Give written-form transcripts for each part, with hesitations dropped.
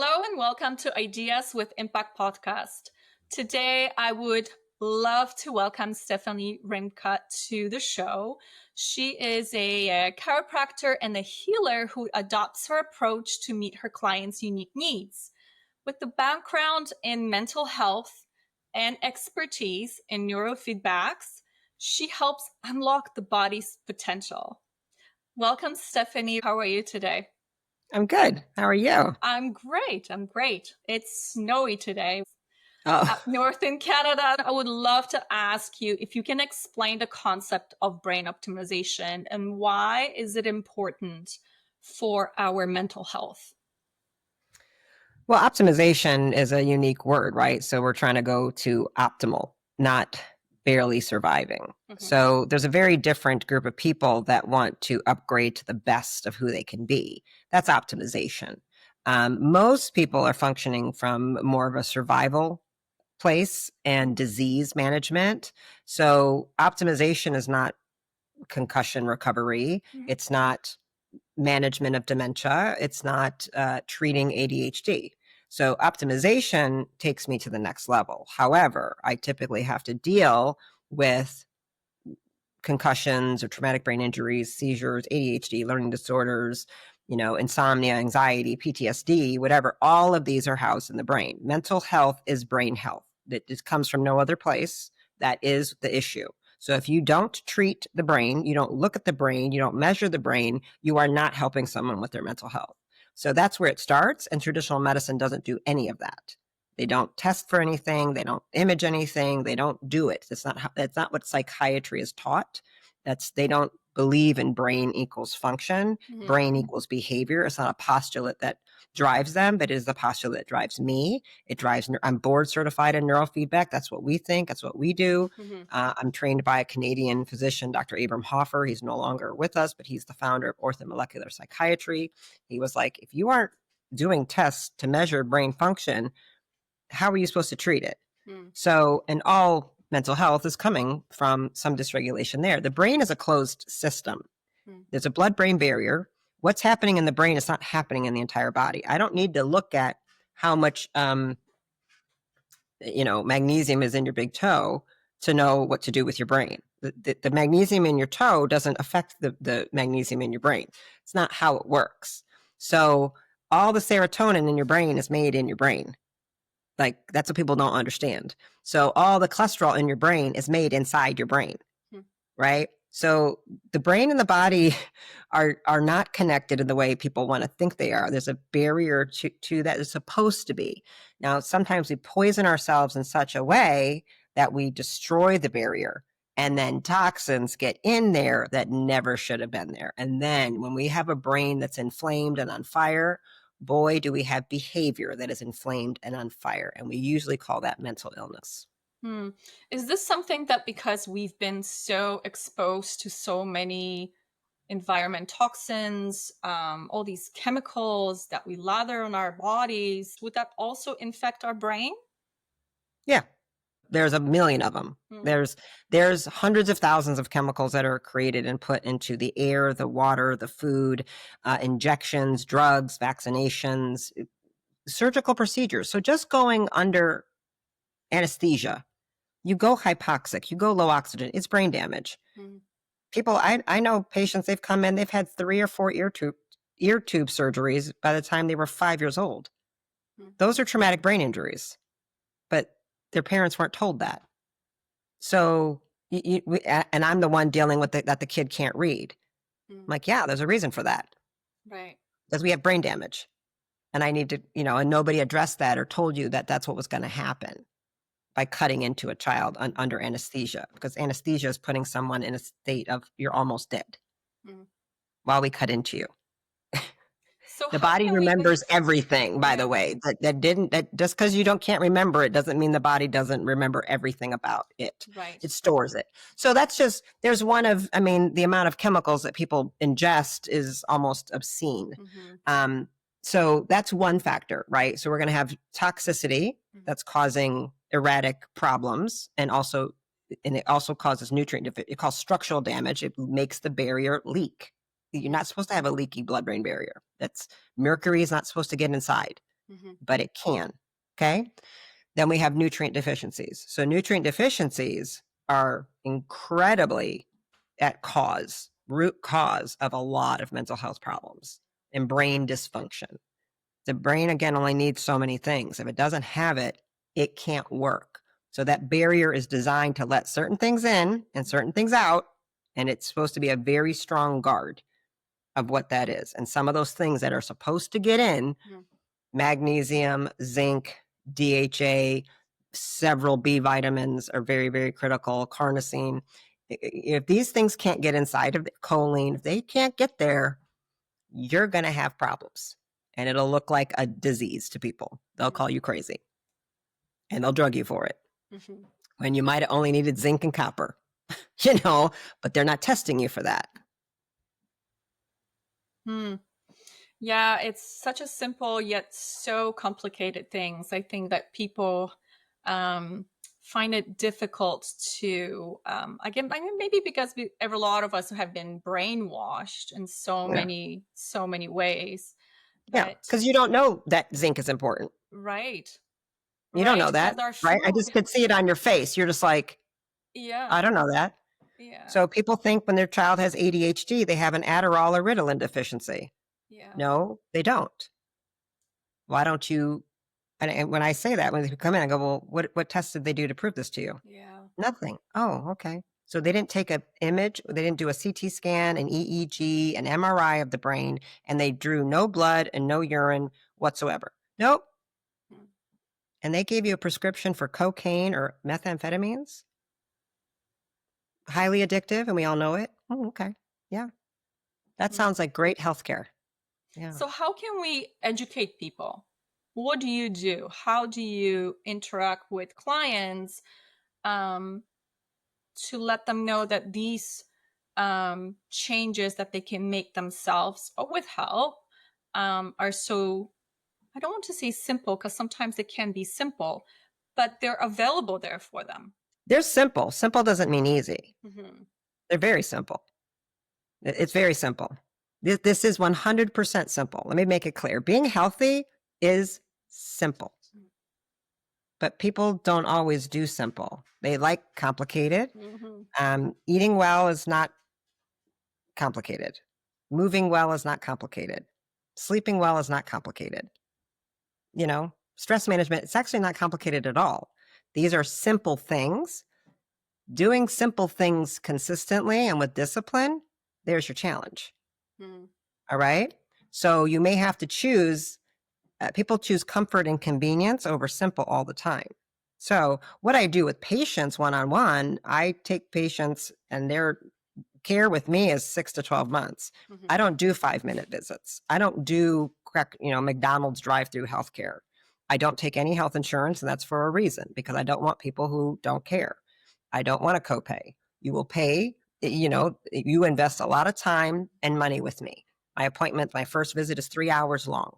Hello and welcome to Ideas with Impact podcast. Today, I would love to welcome Stephanie Rimka to the show. She is a chiropractor and a healer who adopts her approach to meet her clients' unique needs. With the background in mental health and expertise in neurofeedbacks, she helps unlock the body's potential. Welcome, Stephanie. How are you today? I'm good. How are you? I'm great. It's snowy today. Oh, Up north in Canada. I would love to ask you if you can explain the concept of brain optimization and why is it important for our mental health? well, optimization is a unique word, right? So we're trying to go to optimal, not barely surviving. So there's a very different group of people that want to upgrade to the best of who they can be. That's optimization. Most people are functioning from more of a survival place and disease management. So optimization is not concussion recovery. It's not management of dementia. It's not treating ADHD. So optimization takes me to the next level. However, I typically have to deal with concussions or traumatic brain injuries, seizures, ADHD, learning disorders, insomnia, anxiety, PTSD, whatever. All of these are housed in the brain. Mental health is brain health. It just comes from no other place. That is the issue. So if you don't treat the brain, you don't look at the brain, you don't measure the brain, you are not helping someone with their mental health. So that's where it starts. And traditional medicine doesn't do any of that. They don't test for anything. They don't image anything. They don't do it. That's not what psychiatry is taught. They don't believe in brain equals function. Brain equals behavior. It's not a postulate that drives them, but it is the postulate that drives me. I'm board certified in neurofeedback. That's what we think. That's what we do. I'm trained by a Canadian physician, Dr. Abram Hoffer. He's no longer with us, but he's the founder of orthomolecular psychiatry. He was like, if you aren't doing tests to measure brain function, how are you supposed to treat it? So, and all mental health is coming from some dysregulation there. The brain is a closed system. There's a blood-brain barrier. What's happening in the brain is not happening in the entire body. I don't need to look at how much, magnesium is in your big toe to know what to do with your brain. The magnesium in your toe doesn't affect the magnesium in your brain. It's not how it works. So all the serotonin in your brain is made in your brain. Like, that's what people don't understand. So all the cholesterol in your brain is made inside your brain, right? So the brain and the body are not connected in the way people want to think they are. There's a barrier to that. It's supposed to be. Now, sometimes we poison ourselves in such a way that we destroy the barrier, and then toxins get in there that never should have been there. And then when we have a brain that's inflamed and on fire, boy, do we have behavior that is inflamed and on fire. And we usually call that mental illness. Is this something that because we've been so exposed to so many environment toxins, all these chemicals that we lather on our bodies, would that also infect our brain? Yeah. There's a million of them. There's hundreds of thousands of chemicals that are created and put into the air, the water, the food, injections, drugs, vaccinations, surgical procedures. So just going under anesthesia, you go hypoxic, you go low oxygen, it's brain damage. People, I know patients, they've come in, they've had 3 or 4 ear tube surgeries by the time they were 5 years old. Those are traumatic brain injuries, but their parents weren't told that. So, and I'm the one dealing with that the kid can't read. I'm like, yeah, there's a reason for that. Right. Because we have brain damage. And I need to, and nobody addressed that or told you that that's what was going to happen by cutting into a child under anesthesia. Because anesthesia is putting someone in a state of you're almost dead while we cut into you. So the body remembers everything, by the way. That just because you can't remember it doesn't mean the body doesn't remember everything about it. Right. It stores it. So that's just, there's the amount of chemicals that people ingest is almost obscene. So that's one factor, right? So we're going to have toxicity that's causing erratic problems, and it also causes nutrient deficiency. It causes structural damage. It makes the barrier leak. You're not supposed to have a leaky blood-brain barrier. Mercury is not supposed to get inside. but it can. Okay. Then we have nutrient deficiencies. So nutrient deficiencies are incredibly root cause of a lot of mental health problems and brain dysfunction. The brain, again, only needs so many things. If it doesn't have it, it can't work. So that barrier is designed to let certain things in and certain things out. And it's supposed to be a very strong guard of what that is. And some of those things that are supposed to get in, magnesium, zinc, DHA, several B vitamins are very, very critical, carnosine. If these things can't get inside of the choline, if they can't get there, you're going to have problems. And it'll look like a disease to people. They'll call you crazy. And they'll drug you for it. When you might have only needed zinc and copper, but they're not testing you for that. Yeah, it's such a simple yet so complicated things. I think that people find it difficult to, again, I mean, maybe because a lot of us have been brainwashed in so many ways. Yeah, because you don't know that zinc is important. Right. You don't know that, right? I just could see it on your face. You're just like, I don't know that. Yeah. So people think when their child has ADHD, they have an Adderall or Ritalin deficiency. Yeah. No, they don't. Why don't you? And when I say that, when they come in, I go, well, what tests did they do to prove this to you? Yeah. Nothing. Oh, okay. So they didn't take an image, they didn't do a CT scan, an EEG, an MRI of the brain, and they drew no blood and no urine whatsoever. Nope. And they gave you a prescription for cocaine or methamphetamines? Highly addictive, and we all know it? Oh, okay. Yeah. That sounds like great healthcare. Yeah. So how can we educate people? What do you do? How do you interact with clients to let them know that these changes that they can make themselves or with help are so, I don't want to say simple because sometimes it can be simple, but they're available there for them. They're simple. Simple doesn't mean easy. They're very simple. It's very simple. This is 100% simple. Let me make it clear. Being healthy is simple. But people don't always do simple. They like complicated. Eating well is not complicated. Moving well is not complicated. Sleeping well is not complicated. Stress management, it's actually not complicated at all. These are simple things. Doing simple things consistently and with discipline, there's your challenge. All right? So you may have to choose, people choose comfort and convenience over simple all the time. So what I do with patients one-on-one, I take patients and their care with me is 6 to 12 months. I don't do 5-minute visits. I don't do McDonald's drive-through healthcare. I don't take any health insurance, and that's for a reason, because I don't want people who don't care. I don't want a copay. You will pay, you invest a lot of time and money with me. My first visit is 3 hours long.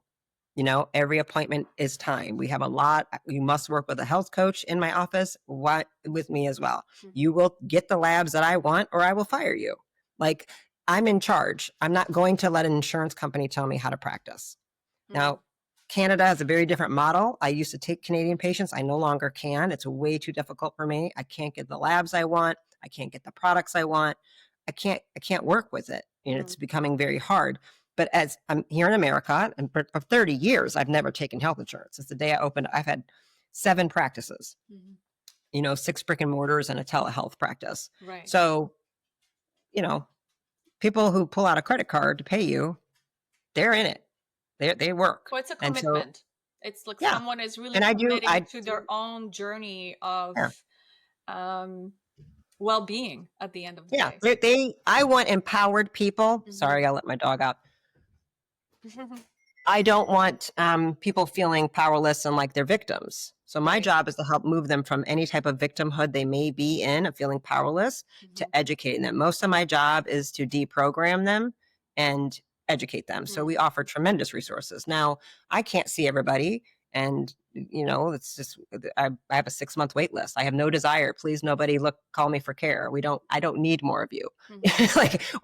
Every appointment is time. We have a lot. You must work with a health coach in my office, with me as well. You will get the labs that I want, or I will fire you. Like, I'm in charge. I'm not going to let an insurance company tell me how to practice. Now, Canada has a very different model. I used to take Canadian patients. I no longer can. It's way too difficult for me. I can't get the labs I want. I can't get the products I want. I can't work with it. It's becoming very hard. But as I'm here in America, and for 30 years, I've never taken health insurance. Since the day I opened, I've had 7 practices, 6 brick and mortars and a telehealth practice. Right. So, people who pull out a credit card to pay you, they're in it. They work. Well, it's a commitment. So, it's like someone is really committing to their own journey of well-being at the end of the day. I want empowered people. Sorry, I'll let my dog out. I don't want people feeling powerless and like they're victims. So my job is to help move them from any type of victimhood they may be in, of feeling powerless, to educating them. Most of my job is to deprogram them and educate them. So we offer tremendous resources. Now, I can't see everybody. And, it's just, I have a 6-month wait list. I have no desire. Please, nobody call me for care. I don't need more of you.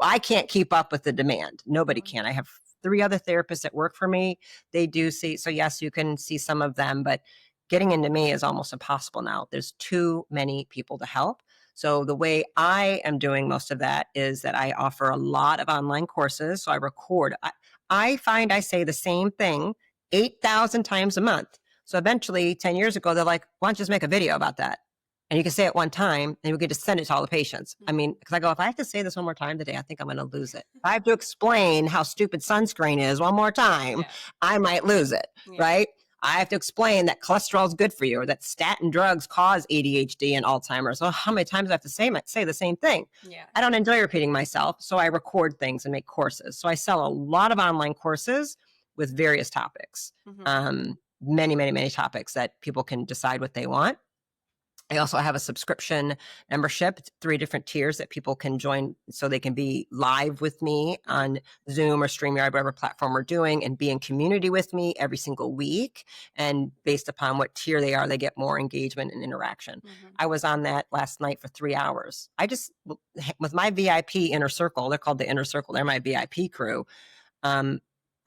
I can't keep up with the demand. Nobody can. I have 3 other therapists that work for me. They do see, so yes, you can see some of them, but getting into me is almost impossible now. There's too many people to help. So the way I am doing most of that is that I offer a lot of online courses. So I record. I find I say the same thing 8,000 times a month. So eventually 10 years ago, they're like, why don't you just make a video about that? And you can say it one time and you get to send it to all the patients. I mean, because I go, if I have to say this one more time today, I think I'm going to lose it. If I have to explain how stupid sunscreen is one more time, I might lose it, right? I have to explain that cholesterol is good for you or that statin drugs cause ADHD and Alzheimer's. So how many times do I have to say the same thing? I don't enjoy repeating myself, so I record things and make courses. So I sell a lot of online courses with various topics, many, many, many topics that people can decide what they want. I also have a subscription membership, 3 different tiers that people can join so they can be live with me on Zoom or StreamYard, whatever platform we're doing, and be in community with me every single week. And based upon what tier they are, they get more engagement and interaction. I was on that last night for 3 hours. I just, with my VIP inner circle, they're called the inner circle, they're my VIP crew.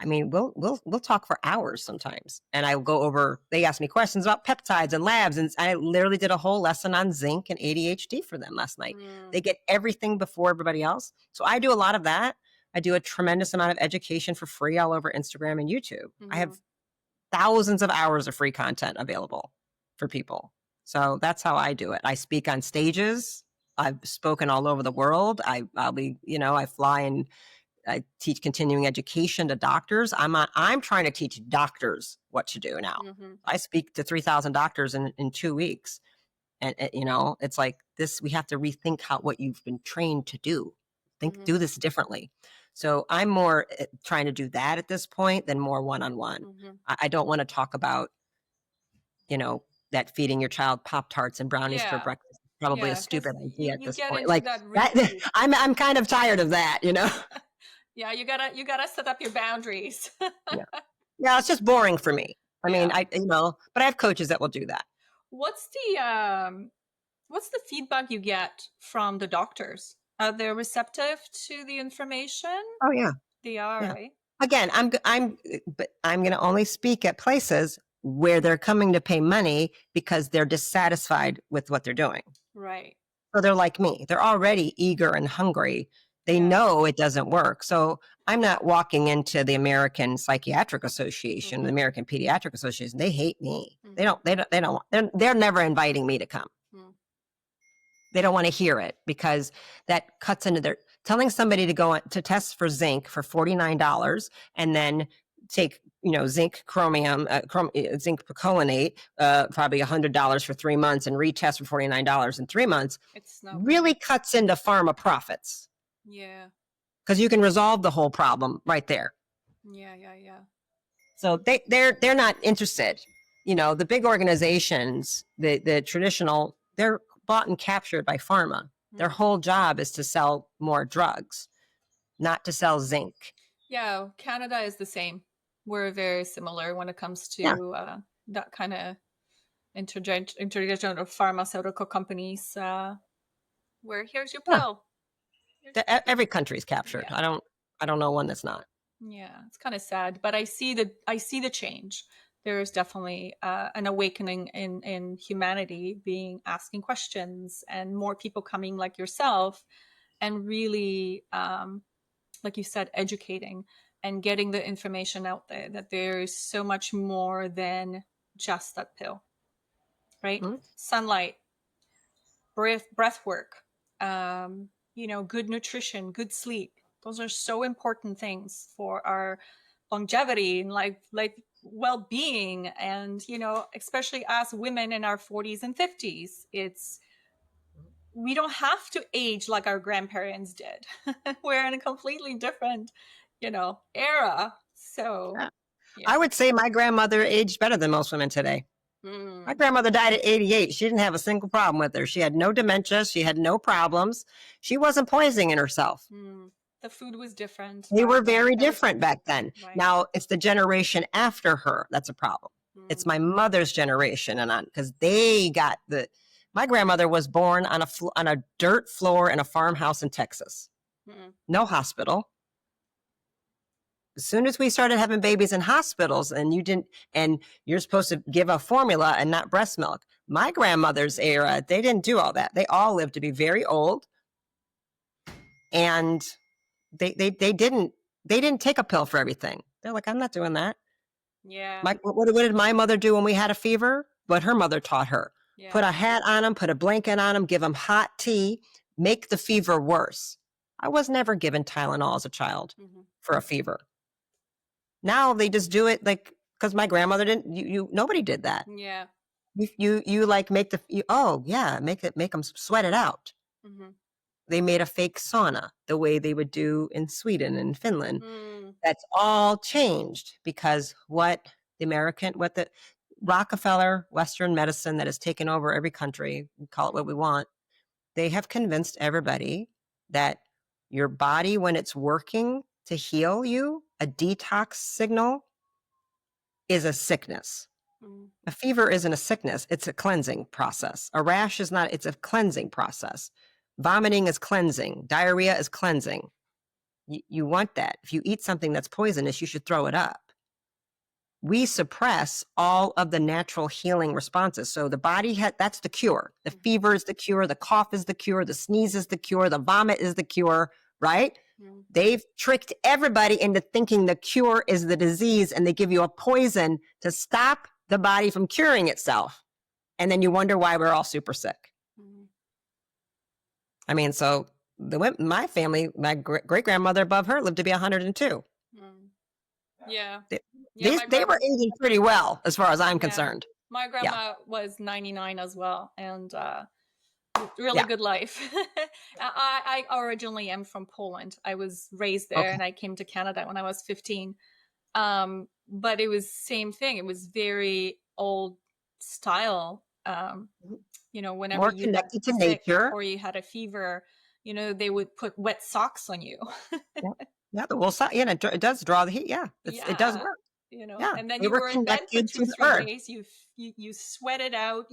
I mean, we'll talk for hours sometimes. And I will go over, they ask me questions about peptides and labs. And I literally did a whole lesson on zinc and ADHD for them last night. They get everything before everybody else. So I do a lot of that. I do a tremendous amount of education for free all over Instagram and YouTube. I have thousands of hours of free content available for people. So that's how I do it. I speak on stages. I've spoken all over the world. I'll be, I fly and I teach continuing education to doctors. I'm trying to teach doctors what to do now. I speak to 3,000 doctors in 2 weeks. And it's like this, we have to rethink what you've been trained to do. Do this differently. So I'm more trying to do that at this point than more one-on-one. I don't want to talk about, that feeding your child Pop-Tarts and brownies for breakfast. Probably a stupid idea at this point. Like that, I'm kind of tired of that, Yeah, you gotta set up your boundaries. Yeah, it's just boring for me. I mean, but I have coaches that will do that. What's the feedback you get from the doctors? Are they receptive to the information? Oh yeah, they are. Yeah. Right? Again, I'm going to only speak at places where they're coming to pay money because they're dissatisfied with what they're doing. Right. So they're like me. They're already eager and hungry. They know it doesn't work. So I'm not walking into the American Psychiatric Association, the American Pediatric Association. They hate me. They're never inviting me to come. They don't want to hear it because that cuts into their telling somebody to go to test for zinc for $49 and then take, zinc chromium, zinc picolinate, probably $100 for 3 months and retest for $49 in 3 months. It's really cuts into pharma profits. Yeah. Because you can resolve the whole problem right there. Yeah. So they're not interested. The big organizations, the traditional, they're bought and captured by pharma. Their whole job is to sell more drugs, not to sell zinc. Yeah, Canada is the same. We're very similar when it comes to that kind of integration of pharmaceutical companies. Where here's your pill. Every country is captured. I don't know one that's not. Yeah, it's kind of sad, but I see the change. There is definitely an awakening in humanity, asking questions, and more people coming like yourself, and really, like you said, educating and getting the information out there that there is so much more than just that pill, right? Sunlight, breath work, good nutrition, good sleep. Those are so important things for our longevity and life well-being. And, especially as women in our 40s and 50s, we don't have to age like our grandparents did. We're in a completely different, era. So I would say my grandmother aged better than most women today. My grandmother died at 88. She didn't have a single problem with her. She had no dementia. She had no problems. She wasn't poisoning herself. The food was different. They were very different back then. Right. Now it's the generation after her that's a problem. It's my mother's generation and on, because they got my grandmother was born on a dirt floor in a farmhouse in Texas. No hospital. As soon as we started having babies in hospitals and you're supposed to give a formula and not breast milk. My grandmother's era, they didn't do all that. They all lived to be very old, and they didn't take a pill for everything. They're like, I'm not doing that. Yeah. What did my mother do when we had a fever? What her mother taught her. Yeah. Put a hat on them, put a blanket on them, give them hot tea, make the fever worse. I was never given Tylenol as a child for a fever. Now they just do it like, because my grandmother didn't, nobody did that. Yeah. You like make make them sweat it out. They made a fake sauna the way they would do in Sweden and Finland. That's all changed because what the Rockefeller Western medicine that has taken over every country, call it what we want, they have convinced everybody that your body, when it's working to heal you, a detox signal is a sickness. A fever isn't a sickness. It's a cleansing process. A rash is not, it's a cleansing process. Vomiting is cleansing. Diarrhea is cleansing. You want that. If you eat something that's poisonous, you should throw it up. We suppress all of the natural healing responses. So the body, that's the cure. The fever is the cure. The cough is the cure. The sneeze is the cure. The vomit is the cure, right? They've tricked everybody into thinking the cure is the disease, and they give you a poison to stop the body from curing itself. And then you wonder why we're all super sick. I mean, so my family, my great-grandmother above her lived to be 102. Yeah. They were aging pretty well, as far as I'm concerned. My grandma was 99 as well, and really good life. I originally am from Poland. I was raised there, and I came to Canada when I was 15. But it was same thing. It was very old style. Whenever more you connected to sick nature, or you had a fever, they would put wet socks on you. Yeah, the wool sock. Yeah, it does draw the heat. Yeah, it does work. And then you were in bed for 2-3 days. You sweat it out.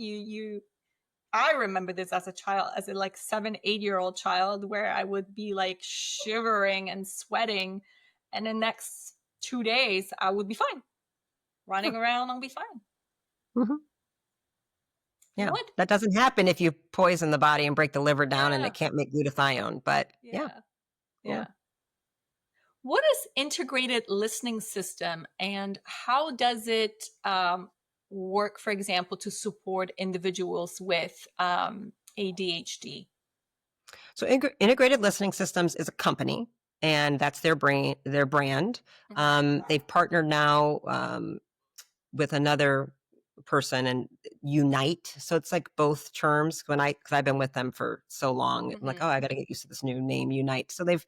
I remember this as a child, as a 7-8-year-old child, where I would be like shivering and sweating, and the next 2 days I would be fine, running around. I'll be fine. Yeah, that doesn't happen if you poison the body and break the liver down and it can't make glutathione. But yeah. What is integrated listening system, and how does it work, for example, to support individuals with ADHD? So Integrated Listening Systems is a company, and that's their brand. They've partnered now with another person and Unite. So it's like both terms because I've been with them for so long. I'm like, I got to get used to this new name, Unite. So they've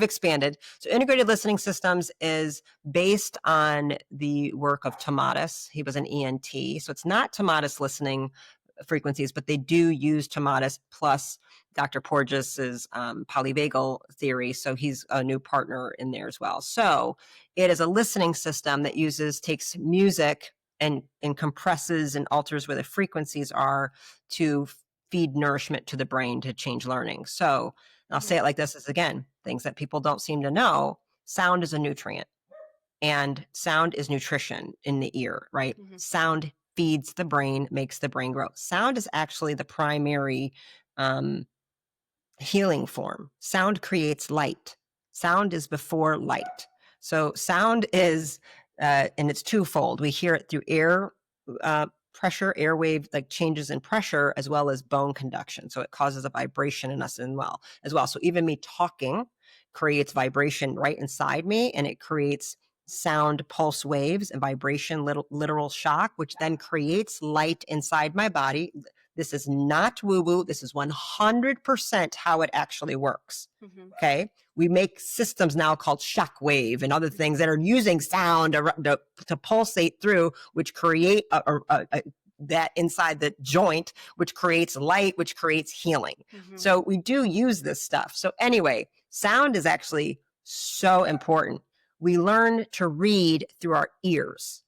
expanded. So Integrated Listening Systems is based on the work of Tomatis. He was an ENT. So it's not Tomatis listening frequencies, but they do use Tomatis plus Dr. Porges's polyvagal theory. So he's a new partner in there as well. So it is a listening system that takes music and compresses and alters where the frequencies are to feed nourishment to the brain to change learning. So I'll say it like this is, again, things that people don't seem to know. Sound is a nutrient, and sound is nutrition in the ear, right? Sound feeds the brain, makes the brain grow. Sound is actually the primary healing form. Sound creates light. Sound is before light. So sound is and it's twofold. We hear it through air pressure, airwave, like changes in pressure, as well as bone conduction. So it causes a vibration in us as well. So even me talking creates vibration right inside me, and it creates sound pulse waves and vibration, literal shock, which then creates light inside my body. This is not woo-woo. This is 100% how it actually works. Okay. We make systems now called shock wave and other things that are using sound to pulsate through, which create that inside the joint, which creates light, which creates healing. So we do use this stuff. So anyway, sound is actually so important. We learn to read through our ears.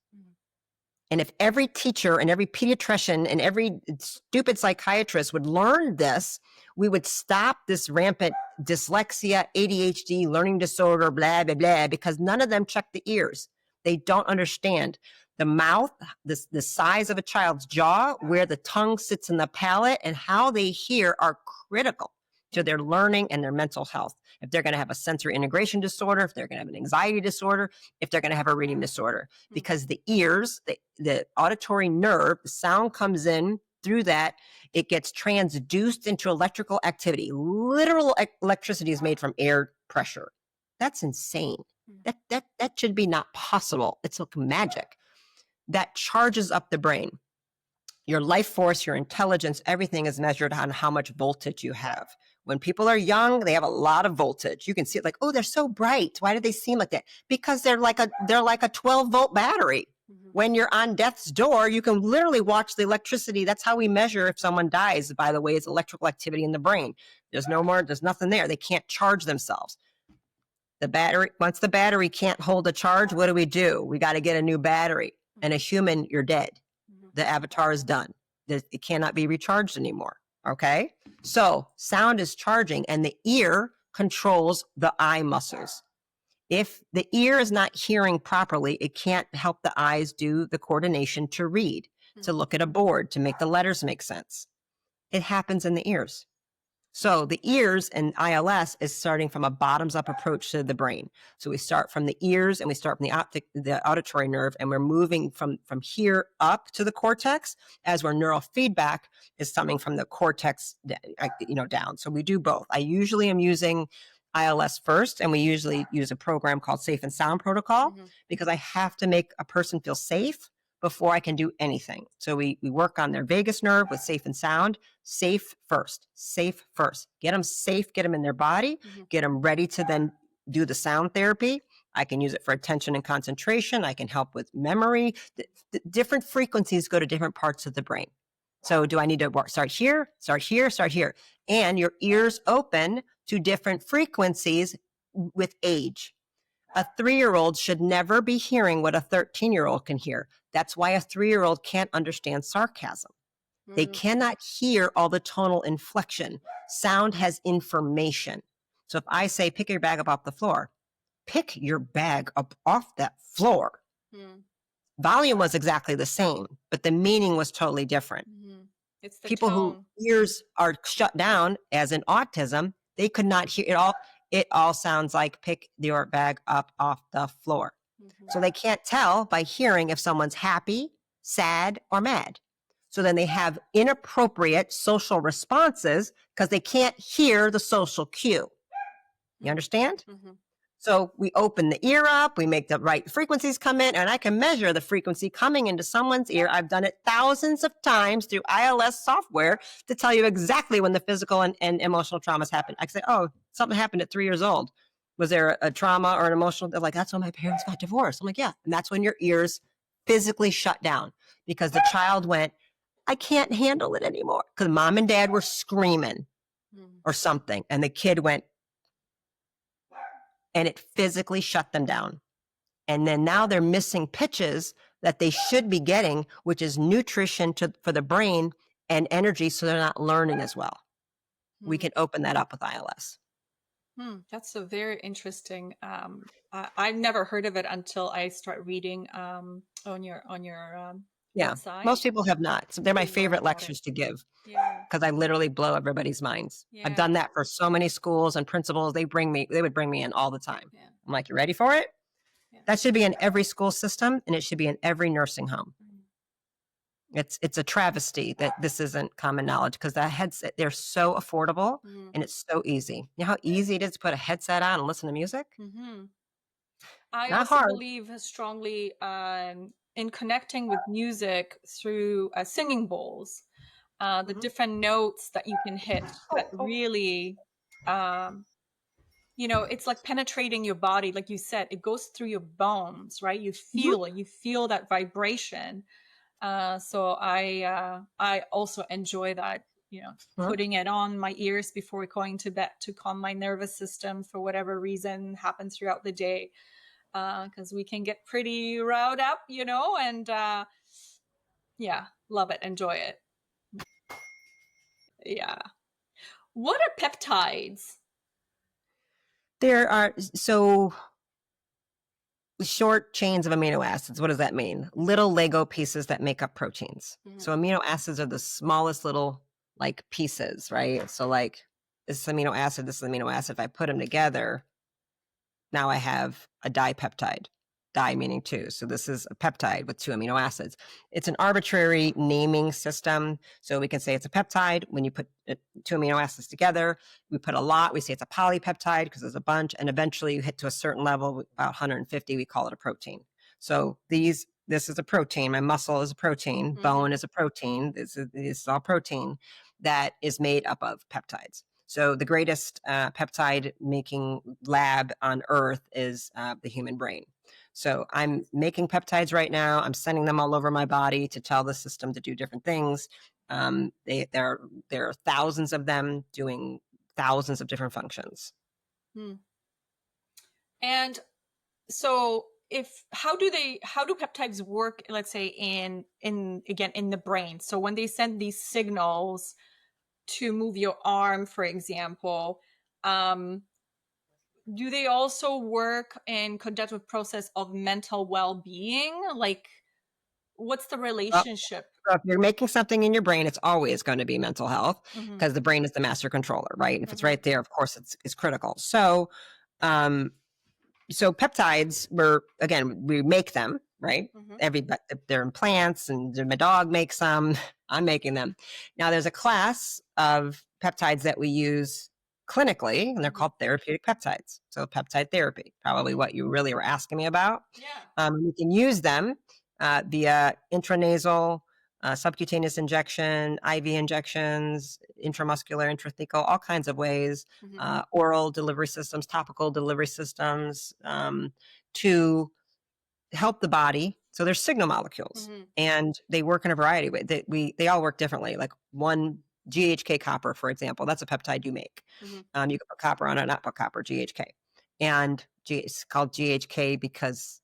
And if every teacher and every pediatrician and every stupid psychiatrist would learn this, we would stop this rampant dyslexia, ADHD, learning disorder, blah, blah, blah, because none of them check the ears. They don't understand the mouth, the size of a child's jaw, where the tongue sits in the palate, and how they hear are critical to their learning and their mental health. If they're going to have a sensory integration disorder, if they're going to have an anxiety disorder, if they're going to have a reading disorder, because the ears, the auditory nerve, the sound comes in through that, it gets transduced into electrical activity. Literal electricity is made from air pressure. That's insane. That should be not possible. It's like magic. That charges up the brain. Your life force, your intelligence, everything is measured on how much voltage you have. When people are young, they have a lot of voltage. You can see it like, oh, they're so bright. Why do they seem like that? Because they're like a 12-volt battery. When you're on death's door, you can literally watch the electricity. That's how we measure if someone dies, by the way, is electrical activity in the brain. There's nothing there. They can't charge themselves. Once the battery can't hold a charge, what do? We got to get a new battery. And a human, you're dead. The avatar is done. It cannot be recharged anymore. Okay? So sound is charging, and the ear controls the eye muscles. If the ear is not hearing properly, it can't help the eyes do the coordination to read, to look at a board, to make the letters make sense. It happens in the ears. So the ears and ILS is starting from a bottoms-up approach to the brain. So we start from the ears, and we start from the auditory nerve, and we're moving from here up to the cortex, as where neurofeedback is coming from the cortex, down. So we do both. I usually am using ILS first, and we usually use a program called Safe and Sound Protocol, because I have to make a person feel safe before I can do anything. So we work on their vagus nerve with Safe and Sound. Safe first. Get them safe, get them in their body, get them ready to then do the sound therapy. I can use it for attention and concentration. I can help with memory. The different frequencies go to different parts of the brain. So do I need to start here? And your ears open to different frequencies with age. A 3-year-old should never be hearing what a 13-year-old can hear. That's why a 3-year-old can't understand sarcasm. They cannot hear all the tonal inflection. Sound has information. So if I say, pick your bag up off the floor, pick your bag up off that floor. Volume was exactly the same, but the meaning was totally different. It's the People tone. whose ears are shut down, as in autism, they could not hear it all. It all sounds like pick your bag up off the floor. So they can't tell by hearing if someone's happy, sad, or mad. So then they have inappropriate social responses because they can't hear the social cue. You understand? So we open the ear up, we make the right frequencies come in, and I can measure the frequency coming into someone's ear. I've done it thousands of times through ILS software to tell you exactly when the physical and emotional traumas happen. I say, oh, something happened at 3 years old. Was there a trauma or an emotional? They're like, that's when my parents got divorced. I'm like, yeah. And that's when your ears physically shut down because the child went, I can't handle it anymore. Because mom and dad were screaming or something. And the kid went, and it physically shut them down. And then now they're missing pitches that they should be getting, which is nutrition for the brain and energy, so they're not learning as well. We can open that up with ILS. That's a very interesting. I've nenever heard of it until I start reading on your website. Most people have not. So they're my favorite lectures to give because I literally blow everybody's minds. I've done that for so many schools and principals. They would bring me in all the time. I'm like, you ready for it? That should be in every school system, and it should be in every nursing home. It's a travesty that this isn't common knowledge because the headset, they're so affordable and it's so easy. You know how easy it is to put a headset on and listen to music? I also believe strongly in connecting with music through singing bowls, the different notes that you can hit that really, it's like penetrating your body. Like you said, it goes through your bones, right? You feel it. You feel that vibration. So I also enjoy that, putting it on my ears before going to bed to calm my nervous system for whatever reason happens throughout the day. Because we can get pretty riled up, and love it, enjoy it. Yeah. What are peptides? There are, so short chains of amino acids. What does that mean? Little Lego pieces that make up proteins. So amino acids are the smallest little like pieces, right? So like this amino acid, this amino acid, if I put them together, now I have a dipeptide. Di meaning two. So this is a peptide with two amino acids. It's an arbitrary naming system. So we can say it's a peptide. When you put two amino acids together, we put a lot. We say it's a polypeptide because there's a bunch. And eventually you hit to a certain level, about 150, we call it a protein. So this is a protein. My muscle is a protein. Bone is a protein. This is all protein that is made up of peptides. So the greatest peptide making lab on earth is the human brain. So I'm making peptides right now. I'm sending them all over my body to tell the system to do different things. There are thousands of them doing thousands of different functions. And so how do peptides work, let's say in the brain? So when they send these signals to move your arm, for example, do they also work in conjunctive process of mental well-being? Like, what's the relationship? So if you're making something in your brain, it's always going to be mental health because the brain is the master controller, right? If it's right there, of course, it's critical. So, so peptides we make them, right? They're in plants, and my dog makes them. I'm making them. Now there's a class of peptides that we use clinically, and they're called therapeutic peptides. So peptide therapy, probably what you really were asking me about. Yeah. We can use them via intranasal, subcutaneous injection, IV injections, intramuscular, intrathecal, all kinds of ways, oral delivery systems, topical delivery systems, to help the body. So they're signal molecules, and they work in a variety of ways. They all work differently. Like one GHK copper, for example, that's a peptide you make. You can put copper on it, not put copper, GHK. And it's called GHK because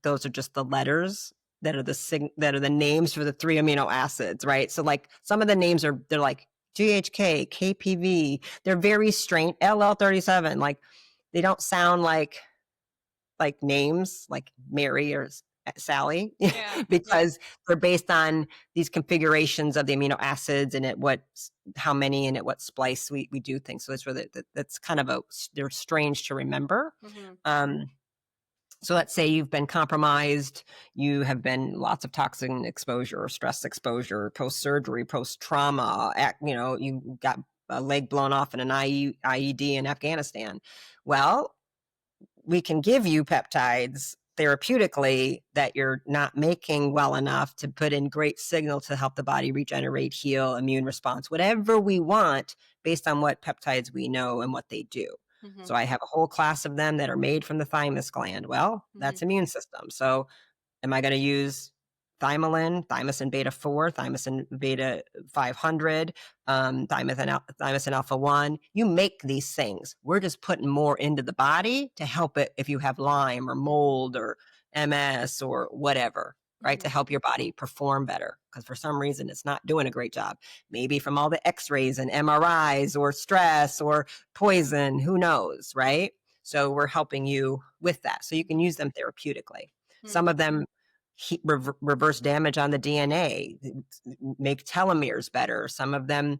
those are just the letters that are the names for the three amino acids, right? So like some of the names they're like GHK, KPV. They're very strange. LL37, like they don't sound like names like Mary or Sally, because they're based on these configurations of the amino acids and how many and at what splice we do things. So it's really, that's kind of they're strange to remember. So let's say you've been compromised, you have been lots of toxin exposure or stress exposure, post-surgery, post-trauma, you got a leg blown off in an IED in Afghanistan. Well, we can give you peptides therapeutically that you're not making well enough to put in great signal to help the body regenerate, heal, immune response, whatever we want based on what peptides we know and what they do. So I have a whole class of them that are made from the thymus gland. Well, that's immune system. So am I going to use thymosin beta 4, thymosin beta 500, thymosin alpha 1? You make these things. We're just putting more into the body to help it if you have Lyme or mold or MS or whatever, right? To help your body perform better, because for some reason it's not doing a great job. Maybe from all the x-rays and MRIs or stress or poison, who knows, right? So we're helping you with that. So you can use them therapeutically. Some of them reverse damage on the DNA, make telomeres better. Some of them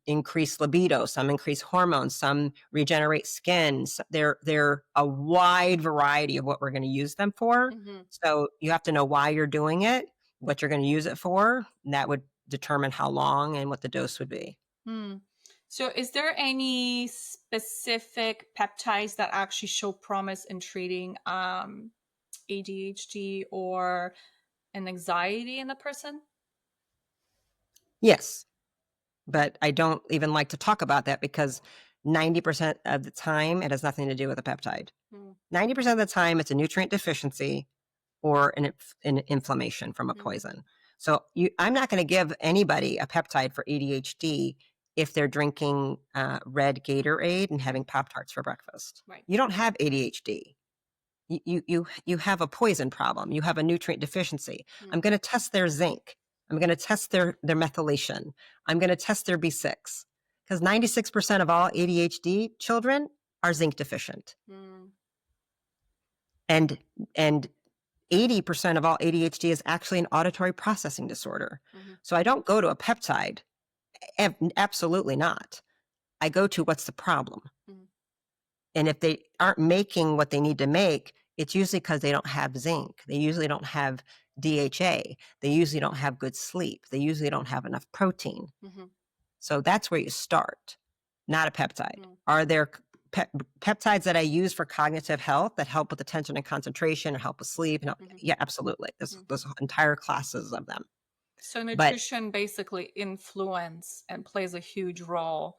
increase libido, some increase hormones, some regenerate skin. They're a wide variety of what we're going to use them for. So you have to know why you're doing it, what you're going to use it for, and that would determine how long and what the dose would be. So is there any specific peptides that actually show promise in treating ADHD or an anxiety in the person? Yes, but I don't even like to talk about that because 90% of the time it has nothing to do with a peptide. 90% of the time it's a nutrient deficiency or an inflammation from a poison. So I'm not going to give anybody a peptide for ADHD if they're drinking red Gatorade and having Pop-Tarts for breakfast. Right. You don't have ADHD. You have a poison problem. You have a nutrient deficiency. I'm going to test their zinc. I'm going to test their methylation. I'm going to test their B6, because 96% of all ADHD children are zinc deficient. Mm. And 80% of all ADHD is actually an auditory processing disorder. Mm-hmm. So I don't go to a peptide. Absolutely not. I go to what's the problem. Mm-hmm. And if they aren't making what they need to make, it's usually because they don't have zinc. They usually don't have DHA. They usually don't have good sleep. They usually don't have enough protein. Mm-hmm. So that's where you start, not a peptide. Mm-hmm. Are there peptides that I use for cognitive health that help with attention and concentration or help with sleep? And Mm-hmm. yeah, absolutely. There's entire classes of them. So nutrition basically influence and plays a huge role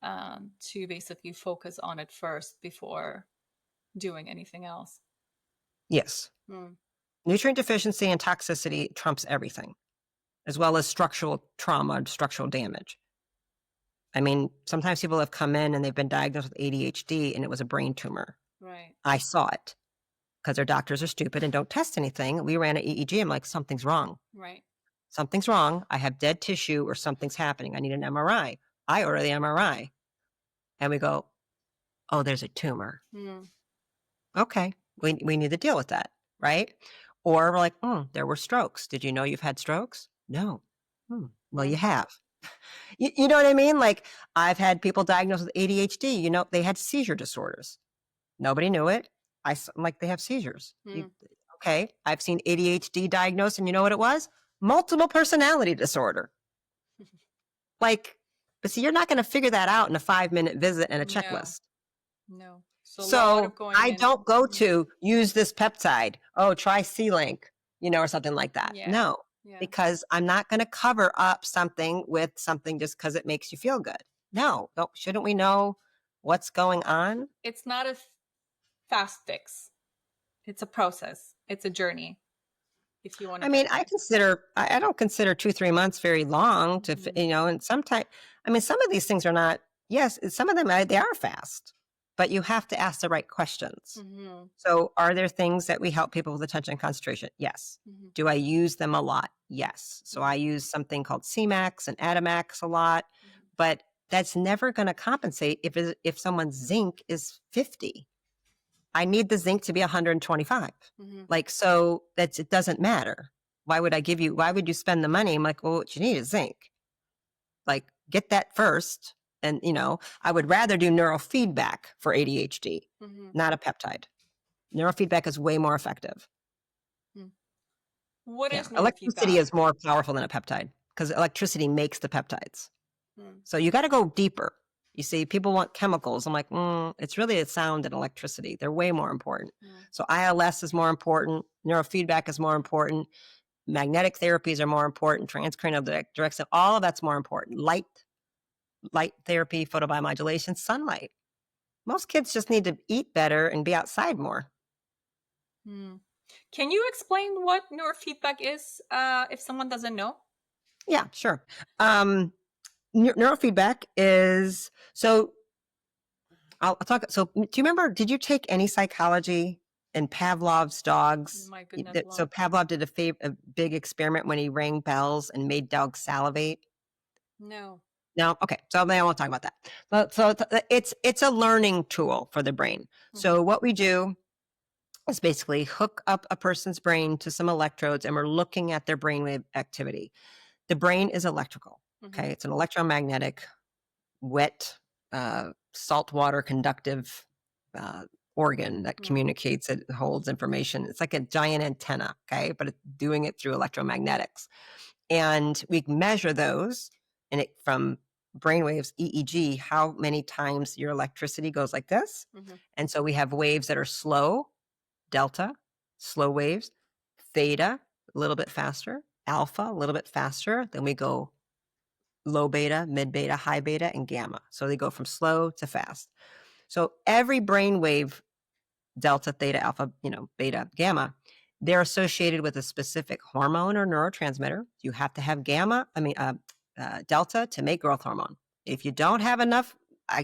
to basically focus on it first before doing anything else. Yes. Nutrient deficiency and toxicity trumps everything, as well as structural trauma, structural damage. I mean, sometimes people have come in and they've been diagnosed with ADHD and it was a brain tumor. Right. I saw it because their doctors are stupid and don't test anything. We ran an EEG. I'm like, something's wrong. Right. Something's wrong. I have dead tissue or something's happening. I need an MRI. I order the MRI. And we go, oh, there's a tumor. Okay. We need to deal with that. Right. Or we're like, there were strokes. Did you know you've had strokes? No. Well, you have. You know what I mean? Like, I've had people diagnosed with ADHD, you know, they had seizure disorders. Nobody knew it. I'm like, they have seizures. Okay. I've seen ADHD diagnosed, and you know what it was? Multiple personality disorder. Like, but see, you're not going to figure that out in a 5-minute visit and a checklist. No. So I don't go to use this peptide. Oh, try C-Link, you know, or something like that. Yeah. No. Because I'm not going to cover up something with something just because it makes you feel good. No, shouldn't we know what's going on? It's not a fast fix. It's a process. It's a journey. If you want to, I mean, I don't consider 2-3 months very long to, you know, and sometimes, I mean, some of these things are not, yes, some of them, they are fast, but you have to ask the right questions. So are there things that we help people with attention and concentration? Yes. Do I use them a lot? Yes. So I use something called CMAX and Atomax a lot, but that's never going to compensate if someone's zinc is 50. I need the zinc to be 125. Like, so it doesn't matter. Why would you spend the money? I'm like, well, what you need is zinc. Like, get that first. And, you know, I would rather do neurofeedback for ADHD, not a peptide. Neurofeedback is way more effective. What is neurofeedback? Electricity is more powerful than a peptide because electricity makes the peptides. So you got to go deeper. You see, people want chemicals. I'm like, it's really a sound and electricity. They're way more important. So ILS is more important. Neurofeedback is more important. Magnetic therapies are more important. Transcranial direct, all of that's more important. Light therapy, photobiomodulation, sunlight. Most kids just need to eat better and be outside more. Can you explain what neurofeedback is if someone doesn't know? Yeah, sure. Neurofeedback is, so I'll talk. So do you remember, did you take any psychology in Pavlov's dogs? My goodness. So Pavlov did a big experiment when he rang bells and made dogs salivate. No. Okay. So then I won't talk about that. So it's a learning tool for the brain. So what we do is basically hook up a person's brain to some electrodes, and we're looking at their brainwave activity. The brain is electrical. Okay. It's an electromagnetic, wet, saltwater conductive organ that communicates, it holds information. It's like a giant antenna. Okay. But it's doing it through electromagnetics. And we measure those from brainwaves, EEG, how many times your electricity goes like this. And so we have waves that are slow, delta, slow waves, theta, a little bit faster, alpha, a little bit faster. Then we go low beta, mid beta, high beta, and gamma. So they go from slow to fast. So every brainwave, delta, theta, alpha, beta, gamma, they're associated with a specific hormone or neurotransmitter. You have to have delta to make growth hormone. If you don't have enough,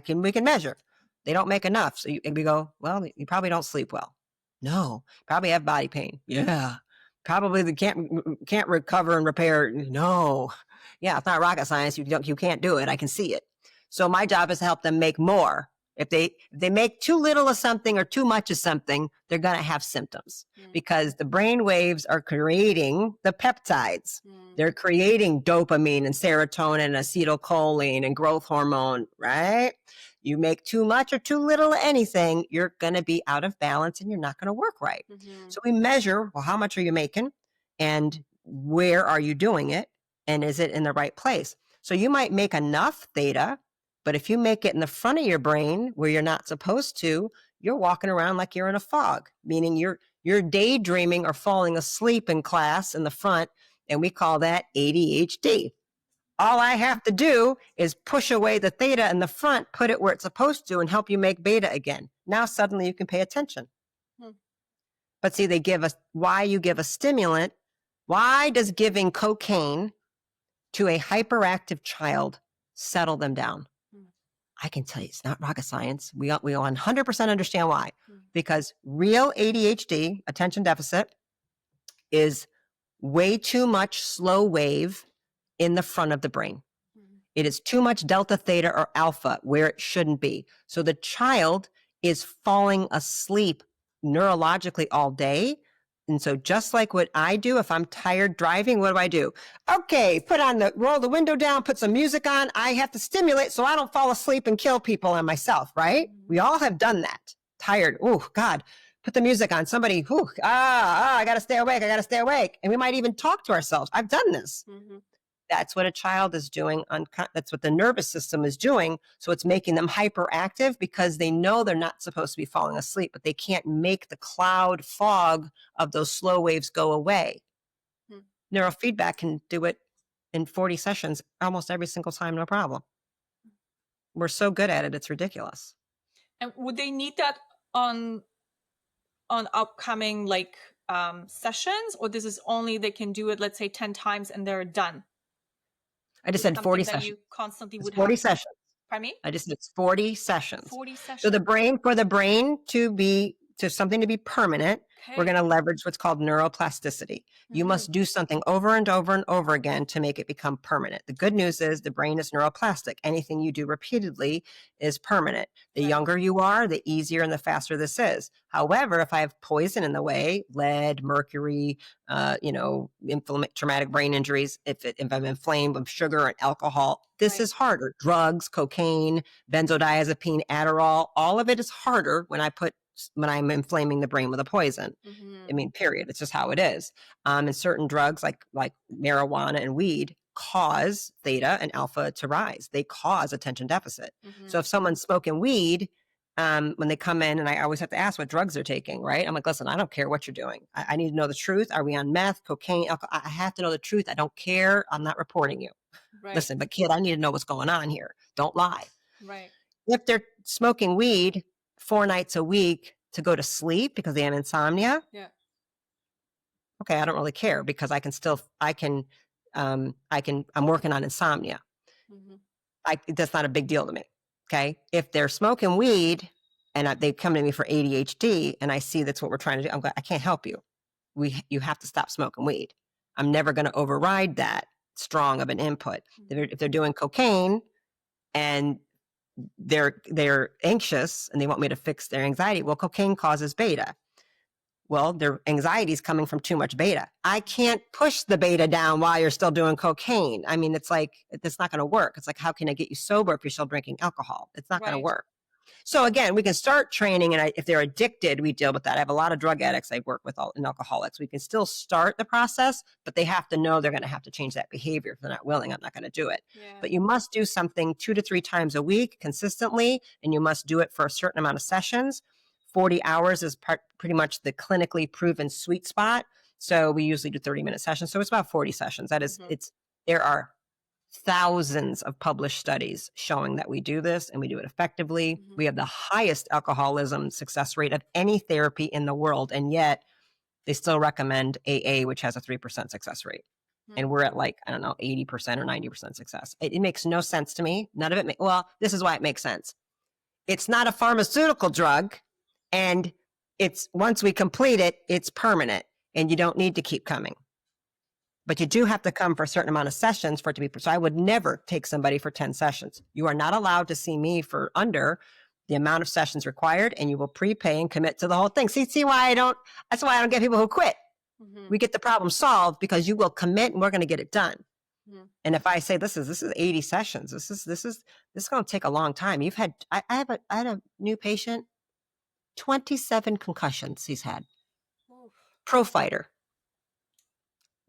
we can measure. They don't make enough. So we go, well, you probably don't sleep well. No, probably have body pain. Yeah. Probably they can't recover and repair. No. Yeah, it's not rocket science. You can't do it. I can see it. So my job is to help them make more If they make too little of something or too much of something, they're going to have symptoms because the brain waves are creating the peptides. They're creating dopamine and serotonin and acetylcholine and growth hormone, right? You make too much or too little of anything, you're going to be out of balance and you're not going to work right. So we measure, well, how much are you making and where are you doing it? And is it in the right place? So you might make enough theta, but if you make it in the front of your brain where you're not supposed to, you're walking around like you're in a fog, meaning you're daydreaming or falling asleep in class in the front, and we call that ADHD. All I have to do is push away the theta in the front, put it where it's supposed to, and help you make beta again. Now suddenly you can pay attention. But see, why you give a stimulant, why does giving cocaine to a hyperactive child settle them down? I can tell you, it's not rocket science. We 100% understand why. Because real ADHD, attention deficit, is way too much slow wave in the front of the brain. It is too much delta, theta, or alpha where it shouldn't be. So the child is falling asleep neurologically all day. And so just like what I do, if I'm tired driving, what do? Okay, roll the window down, put some music on. I have to stimulate so I don't fall asleep and kill people and myself, right? We all have done that. Tired. Oh, God, put the music on. Somebody, I got to stay awake. And we might even talk to ourselves. I've done this. That's what a child is doing. That's what the nervous system is doing. So it's making them hyperactive because they know they're not supposed to be falling asleep, but they can't make the cloud fog of those slow waves go away. Neurofeedback can do it in 40 sessions almost every single time, no problem. We're so good at it, it's ridiculous. And would they need that on upcoming sessions, or this is only they can do it, let's say 10 times and they're done? I just said 40 sessions. You constantly would 40 have. sessions. Pardon me? I just said it's 40 sessions. 40 sessions. So for the brain to something to be permanent, we're going to leverage what's called neuroplasticity. You must do something over and over and over again to make it become permanent. The good news is the brain is neuroplastic. Anything you do repeatedly is permanent. The younger you are, the easier and the faster this is. However, if I have poison in the way, lead, mercury, traumatic brain injuries, if I'm inflamed with sugar and alcohol, this is harder. Drugs, cocaine, benzodiazepine, Adderall, all of it is harder when I'm inflaming the brain with a poison. I mean, period. It's just how it is. And certain drugs like marijuana and weed cause theta and alpha to rise. They cause attention deficit. So if someone's smoking weed, when they come in, and I always have to ask what drugs they're taking, right? I'm like, listen, I don't care what you're doing. I need to know the truth. Are we on meth, cocaine, alcohol? I have to know the truth. I don't care. I'm not reporting you. Listen, but kid, I need to know what's going on here. Don't lie. If they're smoking weed 4 nights a week to go to sleep because they have insomnia. Okay, I don't really care because I'm working on insomnia. That's not a big deal to me. Okay. If they're smoking weed and they come to me for ADHD and I see that's what we're trying to do, I can't help you. You have to stop smoking weed. I'm never going to override that strong of an input. If they're doing cocaine and they're anxious and they want me to fix their anxiety. Well, cocaine causes beta. Well, their anxiety is coming from too much beta. I can't push the beta down while you're still doing cocaine. I mean, it's not going to work. It's like, how can I get you sober if you're still drinking alcohol? It's not going to work. So again, we can start training, and if they're addicted, we deal with that. I have a lot of drug addicts I work with and alcoholics. We can still start the process, but they have to know they're going to have to change that behavior. If they're not willing, I'm not going to do it. But you must do something 2 to 3 times a week consistently, and you must do it for a certain amount of sessions. 40 hours is pretty much the clinically proven sweet spot. So we usually do 30-minute sessions. So it's about 40 sessions. That is, there are thousands of published studies showing that we do this and we do it effectively. We have the highest alcoholism success rate of any therapy in the world. And yet they still recommend AA, which has a 3% success rate. And we're at 80% or 90% success. It makes no sense to me. None of it. Well, this is why it makes sense. It's not a pharmaceutical drug. And once we complete it, it's permanent and you don't need to keep coming. But you do have to come for a certain amount of sessions for it to be. So I would never take somebody for 10 sessions. You are not allowed to see me for under the amount of sessions required, and you will prepay and commit to the whole thing. See why that's why I don't get people who quit. We get the problem solved because you will commit and we're going to get it done. And if I say this is 80 sessions, this is going to take a long time. I had a new patient, 27 concussions he's had. Pro fighter.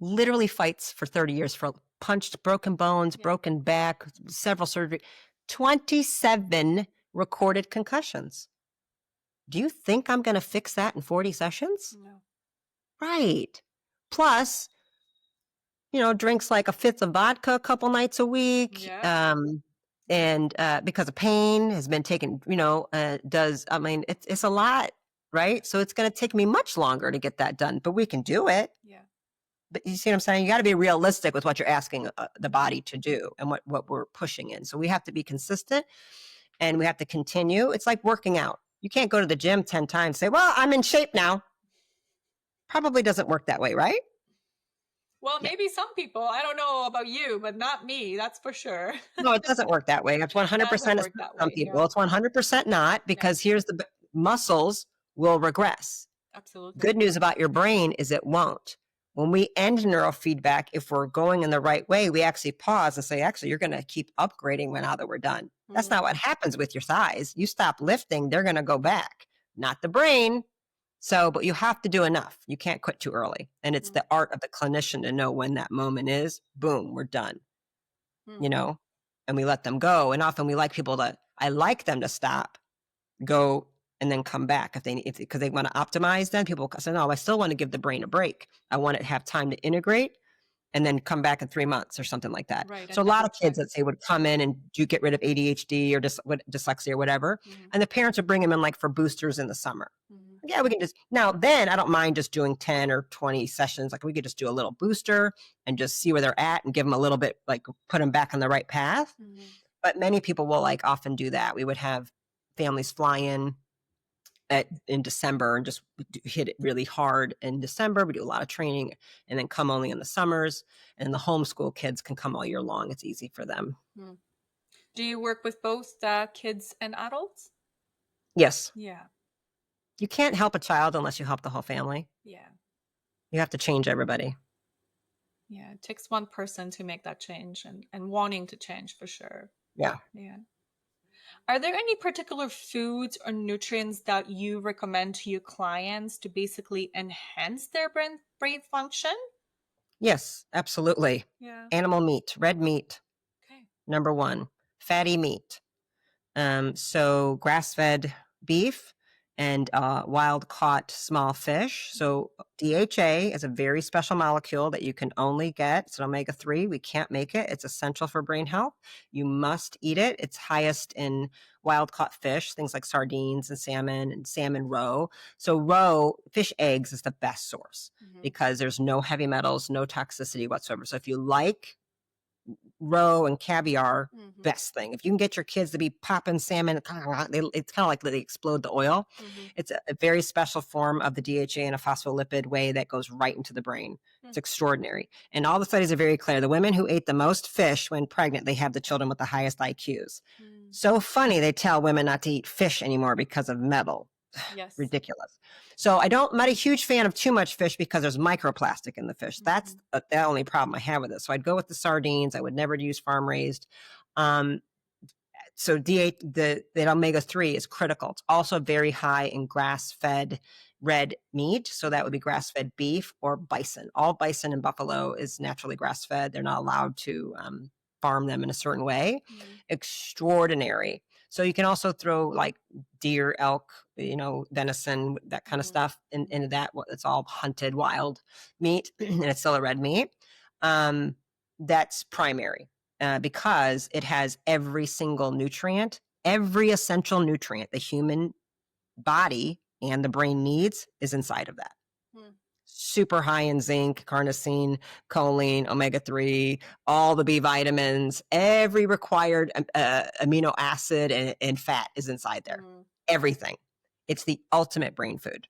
Literally fights for 30 years, for punched, broken bones, broken back, several surgeries. 27 recorded concussions. Do you think I'm going to fix that in 40 sessions? No. Right. Plus, drinks like a fifth of vodka a couple nights a week. Yeah. And because of pain has been taken, it's a lot, right? So it's going to take me much longer to get that done, but we can do it. Yeah. But you see what I'm saying? You got to be realistic with what you're asking the body to do and what we're pushing in. So we have to be consistent and we have to continue. It's like working out. You can't go to the gym 10 times and say, well, I'm in shape now. Probably doesn't work that way, right? Well, maybe some people, I don't know about you, but not me. That's for sure. No, it doesn't work that way. It's 100% some people. It's 100% not, because here's the muscles will regress. Absolutely. Good news about your brain is it won't. When we end neurofeedback, if we're going in the right way, we actually pause and say, actually, you're going to keep upgrading now that we're done. That's not what happens with your thighs. You stop lifting, they're going to go back, not the brain. So, but you have to do enough. You can't quit too early. And it's the art of the clinician to know when that moment is. Boom, we're done. And we let them go. And often we like people I like them to stop, go, and then come back because they want to optimize. Then people say, no, I still want to give the brain a break. I want it to have time to integrate and then come back in 3 months or something like that. Right. So a lot of kids that say would come in and do get rid of ADHD or dyslexia or whatever. And the parents would bring them in like for boosters in the summer. Yeah, we can then I don't mind just doing 10 or 20 sessions. Like we could just do a little booster and just see where they're at and give them a little bit, like put them back on the right path. But many people will often do that. We would have families fly in in December and just hit it really hard in December. We do a lot of training and then come only in the summers, and the homeschool kids can come all year long. It's easy for them. Do you work with both kids and adults? Yes. Yeah. You can't help a child unless you help the whole family. Yeah. You have to change everybody. Yeah. It takes one person to make that change and wanting to change for sure. Yeah. Yeah. Are there any particular foods or nutrients that you recommend to your clients to basically enhance their brain function? Yes, absolutely. Yeah. Animal meat, red meat. Okay. Number 1, fatty meat. So grass-fed beef and wild-caught small fish. So DHA is a very special molecule that you can only get. It's an omega-3. We can't make it. It's essential for brain health. You must eat it. It's highest in wild-caught fish, things like sardines and salmon roe. So roe, fish eggs is the best source because there's no heavy metals, no toxicity whatsoever. So if you like roe and caviar, best thing. If you can get your kids to be popping salmon, it's kind of like they explode the oil. It's a very special form of the DHA in a phospholipid way that goes right into the brain. It's extraordinary. And all the studies are very clear. The women who ate the most fish when pregnant, they have the children with the highest IQs. So funny they tell women not to eat fish anymore because of metal. Yes. Ridiculous. So I'm not a huge fan of too much fish because there's microplastic in the fish. That's the only problem I have with it. So I'd go with the sardines. I would never use farm raised. So the omega-3 is critical. It's also very high in grass-fed red meat. So that would be grass-fed beef or bison. All bison and buffalo is naturally grass-fed. They're not allowed to farm them in a certain way. Extraordinary. So you can also throw like deer, elk, venison, that kind of stuff into that. It's all hunted wild meat and it's still a red meat. That's primary because it has every single nutrient, every essential nutrient the human body and the brain needs is inside of that. Super high in zinc, carnosine, choline, omega-3, all the B vitamins, every required amino acid and fat is inside there. Everything. It's the ultimate brain food.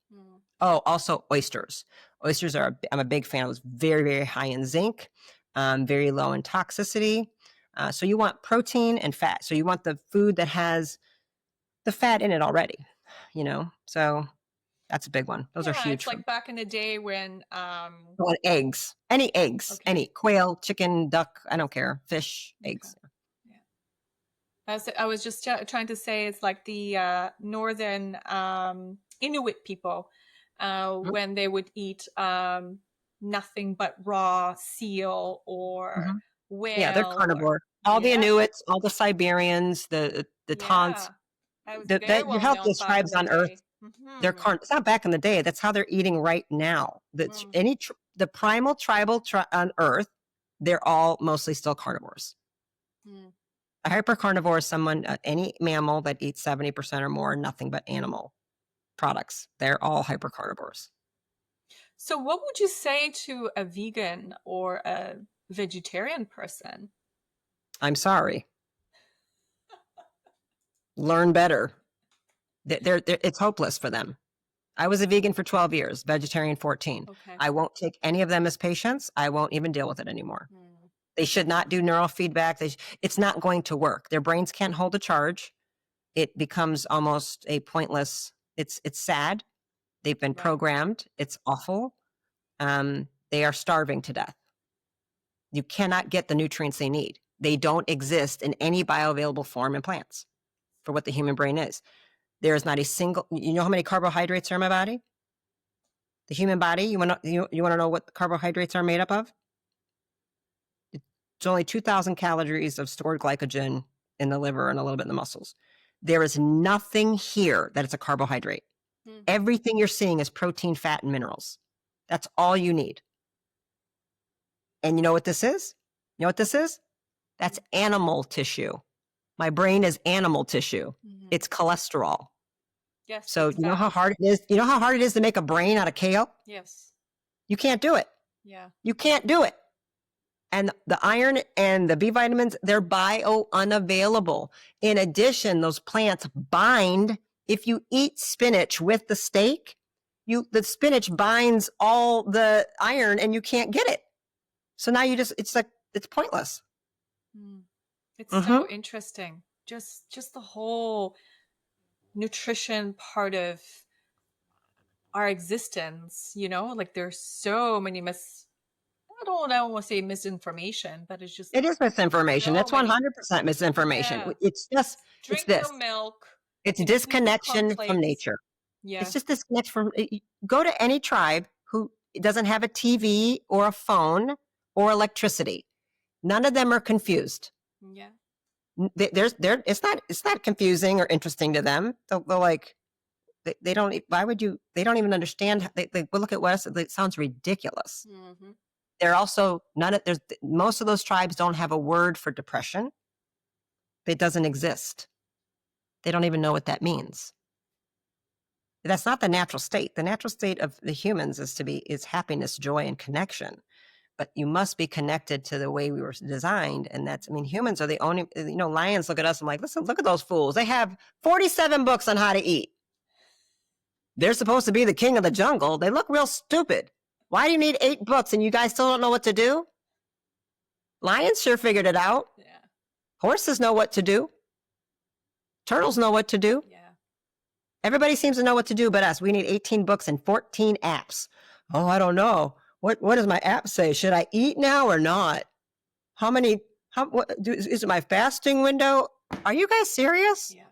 Oh, also oysters. Oysters I'm a big fan. It was very, very high in zinc, very low in toxicity. So you want protein and fat. So you want the food that has the fat in it already, so that's a big one. Those are Yeah, huge. it's like back in the day when Well, eggs, any eggs, Okay. any quail, chicken, duck, I don't care, fish, eggs. I was just trying to say it's like the northern Inuit people when they would eat nothing but raw seal or Mhm. Yeah, they're whale or carnivore. All the yeah, Inuits, all the Siberians, the Taunts, yeah. That was very the well known healthiest back in tribes the on earth, day. they're it's not back in the day. That's how they're eating right now. The primal tribal on earth, they're all mostly still carnivores. Mm. A hypercarnivore is someone, any mammal that eats 70% or more, nothing but animal products. They're all hypercarnivores. So what would you say to a vegan or a vegetarian person? I'm sorry. Learn better. It's hopeless for them. I was a vegan for 12 years, vegetarian 14. Okay. I won't take any of them as patients. I won't even deal with it anymore. They should not do neurofeedback. It's not going to work. Their brains can't hold a charge. It becomes almost a pointless, it's sad. They've been programmed. It's awful. They are starving to death. You cannot get the nutrients they need. They don't exist in any bioavailable form in plants for what the human brain is. There is not a single, you know how many carbohydrates are in my body? The human body, you want to know what the carbohydrates are made up of? It's only 2,000 calories of stored glycogen in the liver and a little bit in the muscles. There is nothing here that is a carbohydrate. Everything you're seeing is protein, fat, and minerals. That's all you need. And you know what this is? You know what this is? That's animal tissue. My brain is animal tissue. It's cholesterol. Yes. So you know how hard it is? You know how hard it is to make a brain out of kale? Yes. You can't do it. Yeah. You can't do it. And the iron and the B vitamins, they're bio-unavailable. In addition, those plants bind. If you eat spinach with the steak, the spinach binds all the iron and you can't get it. So now it's pointless. It's so interesting. Just the whole nutrition part of our existence, like there's so many I don't want to say misinformation, but it's just it is misinformation. So That's 100% misinformation. Yeah. It's just drink this. your milk. It's disconnection from nature. Yeah. It's just disconnection from. Go to any tribe who doesn't have a TV or a phone or electricity. None of them are confused. Yeah. It's not confusing or interesting to them. They're like, they don't. Why would you? They don't even understand. They look at us. It sounds ridiculous. They're also most of those tribes don't have a word for depression. It doesn't exist. They don't even know what that means. That's not the natural state. The natural state of the humans is happiness, joy, and connection. But you must be connected to the way we were designed. And humans are the only, lions look at us and like, listen, look at those fools. They have 47 books on how to eat. They're supposed to be the king of the jungle. They look real stupid. Why do you need 8 books and you guys still don't know what to do? Lions sure figured it out. Yeah. Horses know what to do. Turtles know what to do. Yeah. Everybody seems to know what to do but us. We need 18 books and 14 apps. Oh, I don't know. What does my app say? Should I eat now or not? Is it my fasting window? Are you guys serious? Yeah.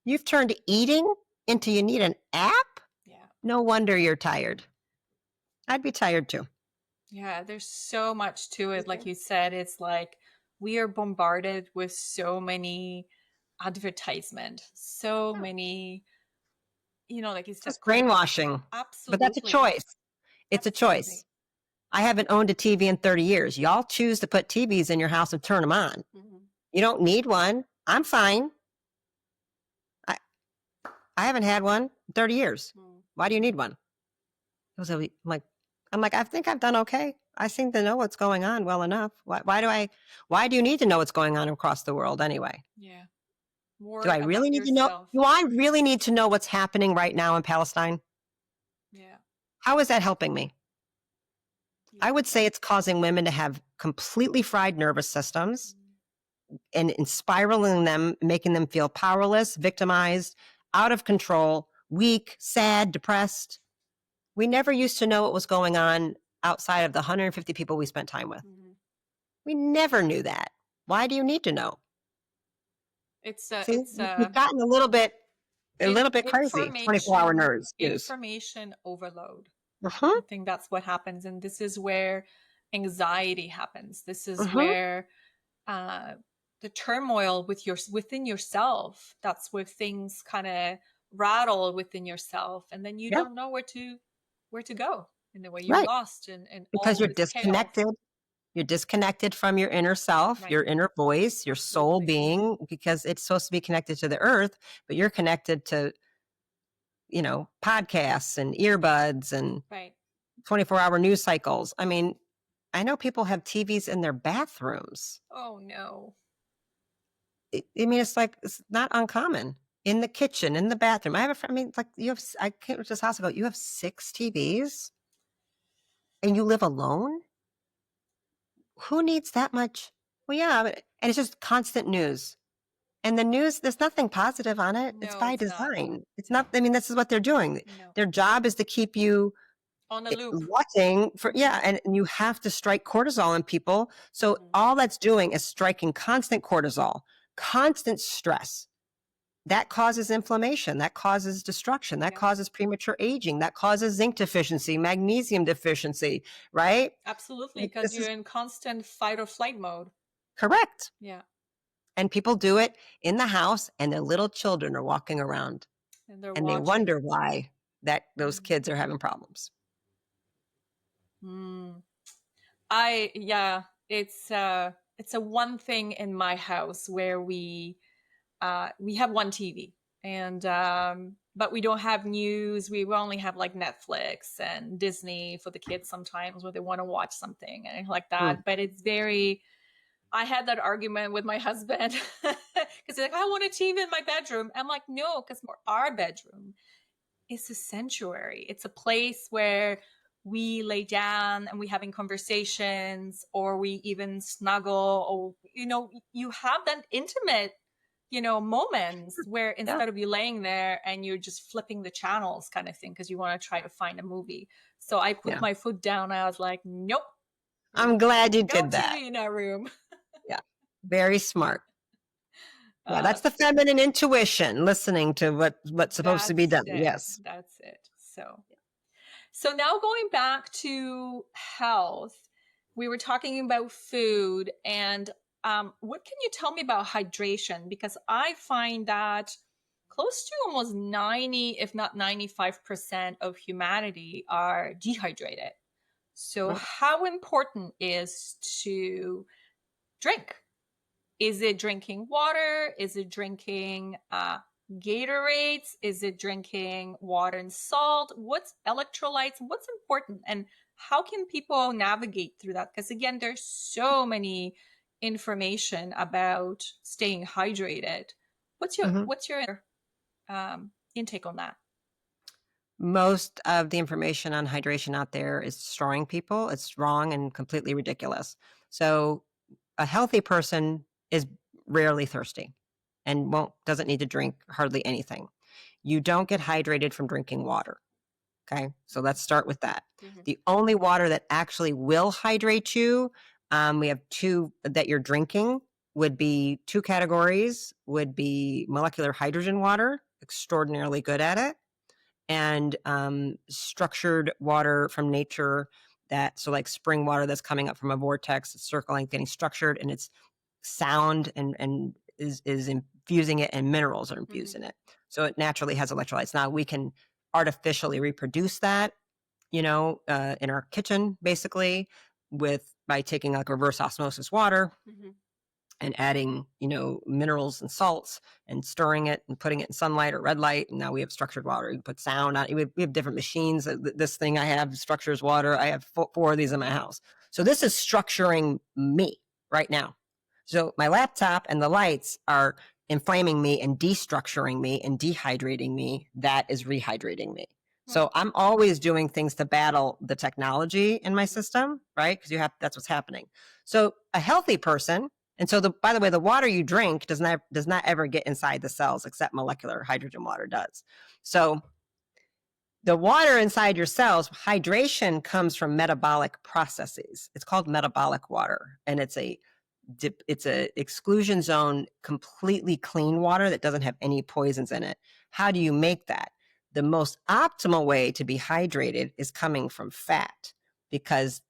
You've turned eating into you need an app? Yeah. No wonder you're tired. I'd be tired too. Yeah, there's so much to it. Like you said, it's like we are bombarded with so many advertisement, so many, like you said, it's brainwashing. Absolutely. But that's a choice. It's Absolutely. A choice. I haven't owned a TV in 30 years. Y'all choose to put TVs in your house and turn them on. You don't need one. I'm fine. I haven't had one in 30 years. Why do you need one? I'm like, I think I've done okay. I seem to know what's going on well enough. Why do you need to know what's going on across the world anyway? Yeah. Do I really need to know? Do I really need to know what's happening right now in Palestine? Yeah. How is that helping me? Yeah. I would say it's causing women to have completely fried nervous systems. and spiraling them, making them feel powerless, victimized, out of control, weak, sad, depressed. We never used to know what was going on outside of the 150 people we spent time with. Mhm. We never knew that. Why do you need to know? It's See, we've gotten a little bit crazy. 24-hour news. Information overload. Uh-huh. I think that's what happens, and this is where anxiety happens. This is Uh-huh. where the turmoil within yourself. That's where things kind of rattle within yourself, and then you don't know where to go. In the way you're lost and because you're disconnected. Chaos. You're disconnected from your inner self, your inner voice, your soul being, because it's supposed to be connected to the earth, but you're connected to, podcasts and earbuds and 24-hour news cycles. I mean, I know people have TVs in their bathrooms. Oh no. It's not uncommon. In the kitchen, in the bathroom. I have a friend, I came to this house ago, you have 6 TVs and you live alone? Who needs that much? Well, yeah, and it's just constant news. And the news, there's nothing positive on it. No, it's by design. It's not, this is what they're doing. No. Their job is to keep you on a loop. Watching and you have to strike cortisol in people. So all that's doing is striking constant cortisol, constant stress. That causes inflammation, that causes destruction, that causes premature aging, that causes zinc deficiency, magnesium deficiency, right? Absolutely, because you're in constant fight or flight mode. Correct. Yeah. And people do it in the house, and their little children are walking around. And they wonder why those kids are having problems. It's a one thing in my house where we have one TV, and but we don't have news. We only have like Netflix and Disney for the kids sometimes where they want to watch something and like that. But it's I had that argument with my husband because he's like, I want a TV in my bedroom. I'm like, no, because our bedroom is a sanctuary. It's a place where we lay down and we having conversations, or we even snuggle, or you have that intimate moments where instead of you laying there and you're just flipping the channels kind of thing because you want to try to find a movie. So I put my foot down. I was like, nope. I'm glad you did that. No TV in our room. Yeah, very smart. Yeah, that's the feminine intuition, listening to what's supposed to be done. Yes, that's it. So now going back to health, we were talking about food, and what can you tell me about hydration? Because I find that close to almost 90, if not 95% of humanity are dehydrated. So how important is to drink? Is it drinking water? Is it drinking Gatorades? Is it drinking water and salt? What's electrolytes? What's important? And how can people navigate through that? Because again, there's so many information about staying hydrated. What's your intake on that? Most of the information on hydration out there is destroying people. It's wrong and completely ridiculous. So a healthy person is rarely thirsty and doesn't need to drink hardly anything. You don't get hydrated from drinking water. Okay, so let's start with that. The only water that actually will hydrate you, we have 2 that you're drinking, would be 2 categories, would be molecular hydrogen water, extraordinarily good at it, and structured water from nature, so like spring water that's coming up from a vortex, it's circling, getting structured, and it's sound and is infusing it, and minerals are infused in it. So it naturally has electrolytes. Now we can artificially reproduce that, in our kitchen, basically, by taking like reverse osmosis water and adding, minerals and salts and stirring it and putting it in sunlight or red light. And now we have structured water. You put sound on it. We have different machines. This thing I have structures water. I have 4 of these in my house. So this is structuring me right now. So my laptop and the lights are inflaming me and destructuring me and dehydrating me. That is rehydrating me. So I'm always doing things to battle the technology in my system, right? Because that's what's happening. So a healthy person And so, by the way, the water you drink does not ever get inside the cells, except molecular hydrogen water does. So the water inside your cells, hydration comes from metabolic processes. It's called metabolic water, and it's a exclusion zone, completely clean water that doesn't have any poisons in it. How do you make that? The most optimal way to be hydrated is coming from fat, because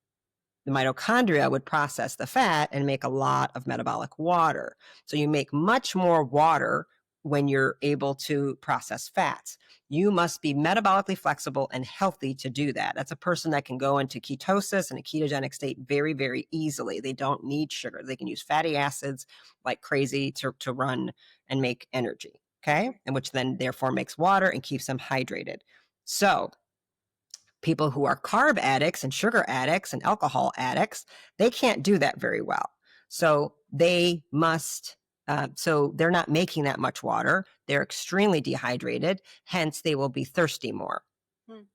the mitochondria would process the fat and make a lot of metabolic water. So you make much more water when you're able to process fats. You must be metabolically flexible and healthy to do that. That's a person that can go into ketosis and a ketogenic state very, very easily. They don't need sugar. They can use fatty acids like crazy to run and make energy, okay? And which then therefore makes water and keeps them hydrated. So people who are carb addicts and sugar addicts and alcohol addicts, they can't do that very well. So they must, so they're not making that much water. They're extremely dehydrated. Hence, they will be thirsty more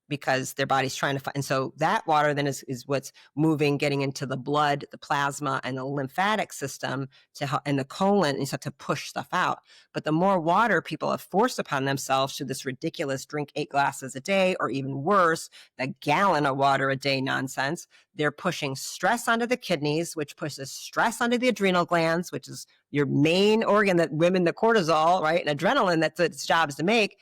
because their body's trying to find. And so that water then is what's moving, getting into the blood, the plasma, and the lymphatic system to help, and the colon, and stuff to push stuff out. But the more water people have forced upon themselves through this ridiculous drink 8 glasses a day, or even worse, the gallon of water a day nonsense, they're pushing stress onto the kidneys, which pushes stress onto the adrenal glands, which is your main organ that women, the cortisol, right, and adrenaline, that's its job is to make.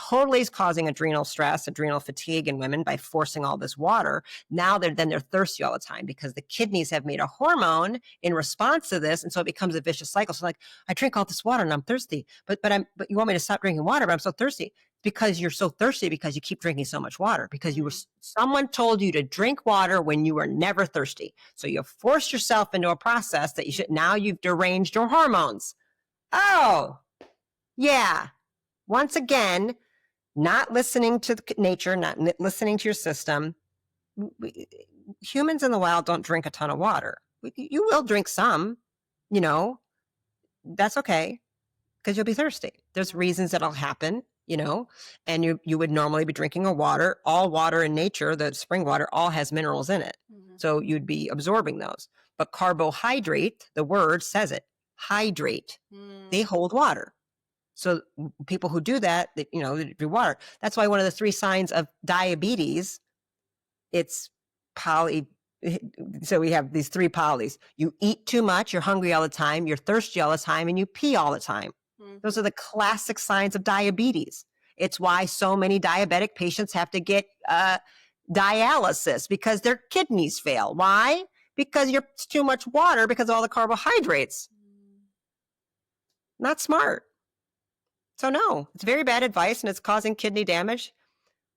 Totally is causing adrenal stress, adrenal fatigue in women by forcing all this water. Now they're thirsty all the time because the kidneys have made a hormone in response to this, and so it becomes a vicious cycle. So like, I drink all this water and I'm thirsty, but you want me to stop drinking water, but I'm so thirsty. Because you're so thirsty because you keep drinking so much water, because someone told you to drink water when you were never thirsty. So you forced yourself into a process that you've deranged your hormones. Oh, yeah. Once again, not listening to nature, not listening to your system. Humans in the wild don't drink a ton of water. You will drink some, that's okay, because you'll be thirsty. There's reasons that'll happen, and you would normally be drinking water. All water in nature, the spring water, all has minerals in it. Mm-hmm. So you'd be absorbing those. But carbohydrate, the word says it, hydrate. They hold water. So people who do that, they do water. That's why one of the 3 signs of diabetes, it's so we have these 3 polys. You eat too much, you're hungry all the time, you're thirsty all the time, and you pee all the time. Mm-hmm. Those are the classic signs of diabetes. It's why so many diabetic patients have to get dialysis, because their kidneys fail. Why? Because you're too much water because of all the carbohydrates. Not smart. So no, it's very bad advice, and it's causing kidney damage.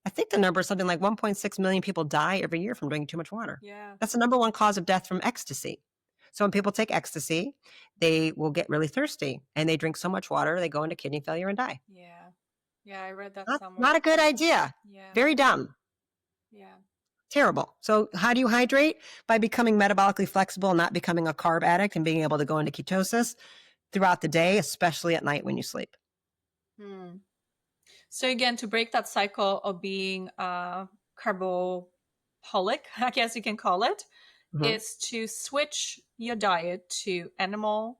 I think the number is something like 1.6 million people die every year from drinking too much water. Yeah. That's the number 1 cause of death from ecstasy. So when people take ecstasy, they will get really thirsty, and they drink so much water, they go into kidney failure and die. Yeah. Yeah, I read that somewhere. Not a good idea. Yeah. Very dumb. Yeah. Terrible. So how do you hydrate? By becoming metabolically flexible and not becoming a carb addict, and being able to go into ketosis throughout the day, especially at night when you sleep. So again, to break that cycle of being carboholic, I guess you can call it, is to switch your diet to animal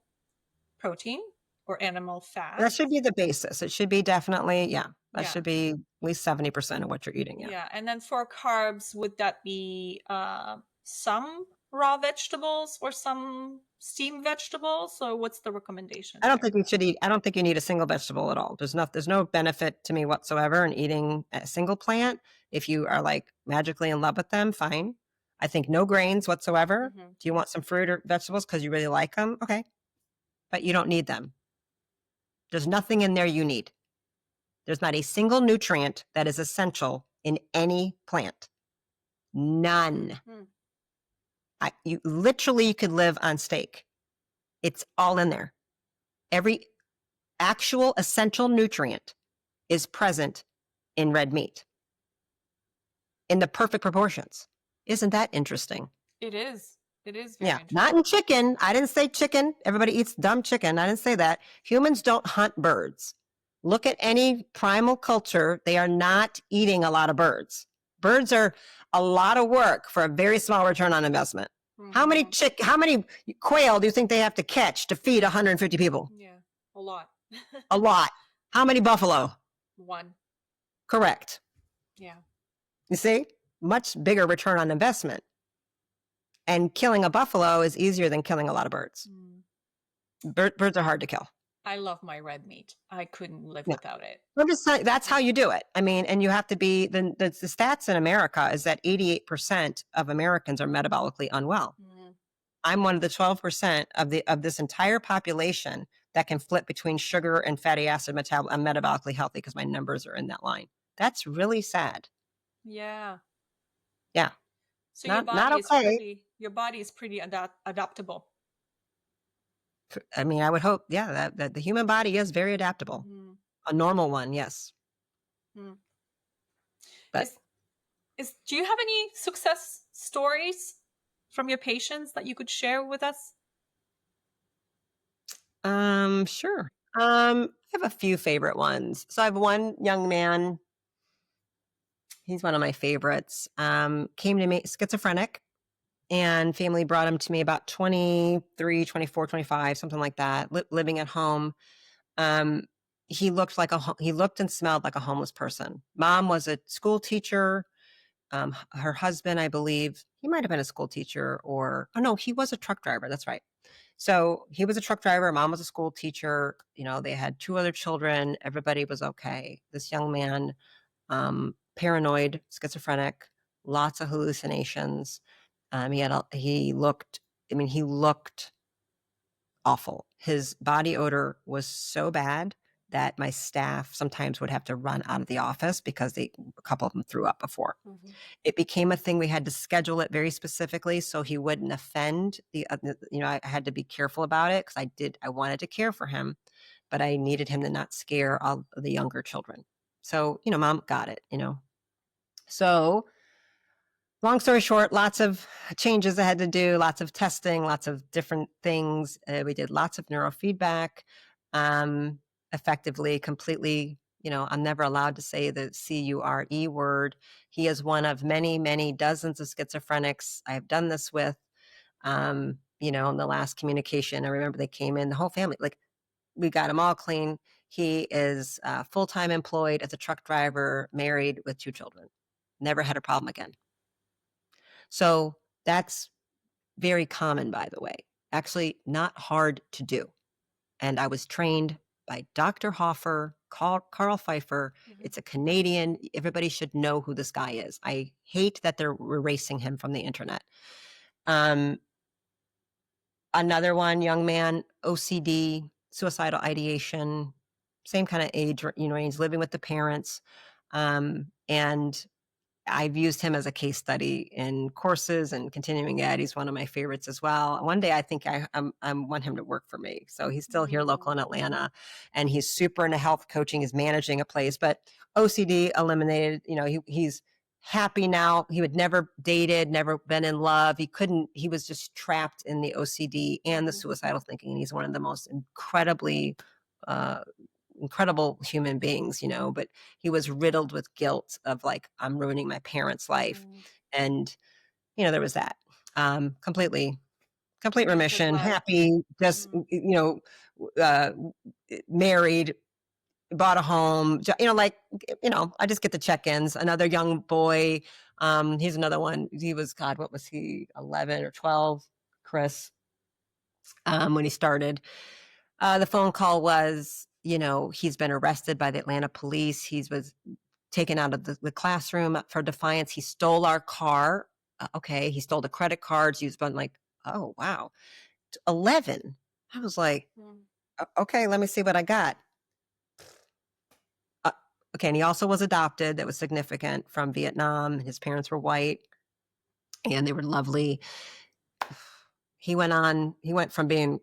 protein or animal fat. That should be the basis. It should be definitely, that should be at least 70% of what you're eating. Yeah. And then for carbs, would that be some raw vegetables or some steamed vegetables? So what's the recommendation? I don't think you need a single vegetable at all. There's no benefit to me whatsoever in eating a single plant. If you are like magically in love with them, fine. I think no grains whatsoever. Mm-hmm. Do you want some fruit or vegetables because you really like them? Okay. But you don't need them. There's nothing in there you need. There's not a single nutrient that is essential in any plant. None. You could live on steak. It's all in there. Every actual essential nutrient is present in red meat in the perfect proportions. Isn't that interesting? It is. It is very interesting. Not in chicken. I didn't say chicken. Everybody eats dumb chicken. I didn't say that. Humans don't hunt birds. Look at any primal culture. They are not eating a lot of birds. Birds are a lot of work for a very small return on investment. How many quail do you think they have to catch to feed 150 people? Yeah, a lot. A lot. How many buffalo? One. Correct. Yeah. You see, much bigger return on investment. And killing a buffalo is easier than killing a lot of birds. Birds are hard to kill. I love my red meat. I couldn't live without it. I'm just saying that's how you do it. I mean, and you have to be the stats in America is that 88% of Americans are metabolically unwell. I'm one of the 12% of this entire population that can flip between sugar and fatty acid I'm metabolically healthy because my numbers are in that line. That's really sad. Yeah. Yeah. So your body is pretty adaptable. I mean, I would hope, that the human body is very adaptable. A normal one, yes. But do you have any success stories from your patients that you could share with us? Sure. I have a few favorite ones. So I have one young man. He's one of my favorites. Came to me schizophrenic, and family brought him to me about 23, 24, 25, something like that, living at home. He looked and smelled like a homeless person. Mom was a school teacher. Her husband, I believe, he might have been a school teacher he was a truck driver. That's right. So he was a truck driver. Mom was a school teacher. They had 2 other children. Everybody was okay. This young man, paranoid, schizophrenic, lots of hallucinations. He looked awful. His body odor was so bad that my staff sometimes would have to run out of the office because a couple of them threw up before. It became a thing. We had to schedule it very specifically so he wouldn't offend I had to be careful about it because I wanted to care for him, but I needed him to not scare all the younger children. So, mom got it, So long story short, lots of changes I had to do, lots of testing, lots of different things. We did lots of neurofeedback, effectively, completely, I'm never allowed to say the CURE word. He is one of many, many dozens of schizophrenics I've done this with. In the last communication, I remember they came in, the whole family, we got him all clean. He is full-time employed as a truck driver, married with 2 children. Never had a problem again. So that's very common, by the way. Actually, not hard to do. And I was trained by Dr. Hoffer, Carl Pfeiffer. It's a Canadian. Everybody should know who this guy is. I hate that they're erasing him from the internet. Another one, young man, OCD, suicidal ideation, same kind of age, he's living with the parents. And I've used him as a case study in courses and continuing ed. He's one of my favorites as well. One day I think I want him to work for me. So he's still here local in Atlanta, and he's super into health coaching. He's managing a place, but OCD eliminated. He's happy now. He had never dated, never been in love. He was just trapped in the OCD and the suicidal thinking. And he's one of the most incredible human beings, but he was riddled with guilt of I'm ruining my parents' life. And, there was that, complete remission, happy, just, married, bought a home, I just get the check-ins. Another young boy, he's another one. He was, what was he, 11 or 12, Chris, when he started. The phone call was, he's been arrested by the Atlanta police. He was taken out of the classroom for defiance. He stole our car. He stole the credit cards. He's been oh, wow. 11. I was like, okay, let me see what I got. And he also was adopted. That was significant, from Vietnam. His parents were white and they were lovely. He went from being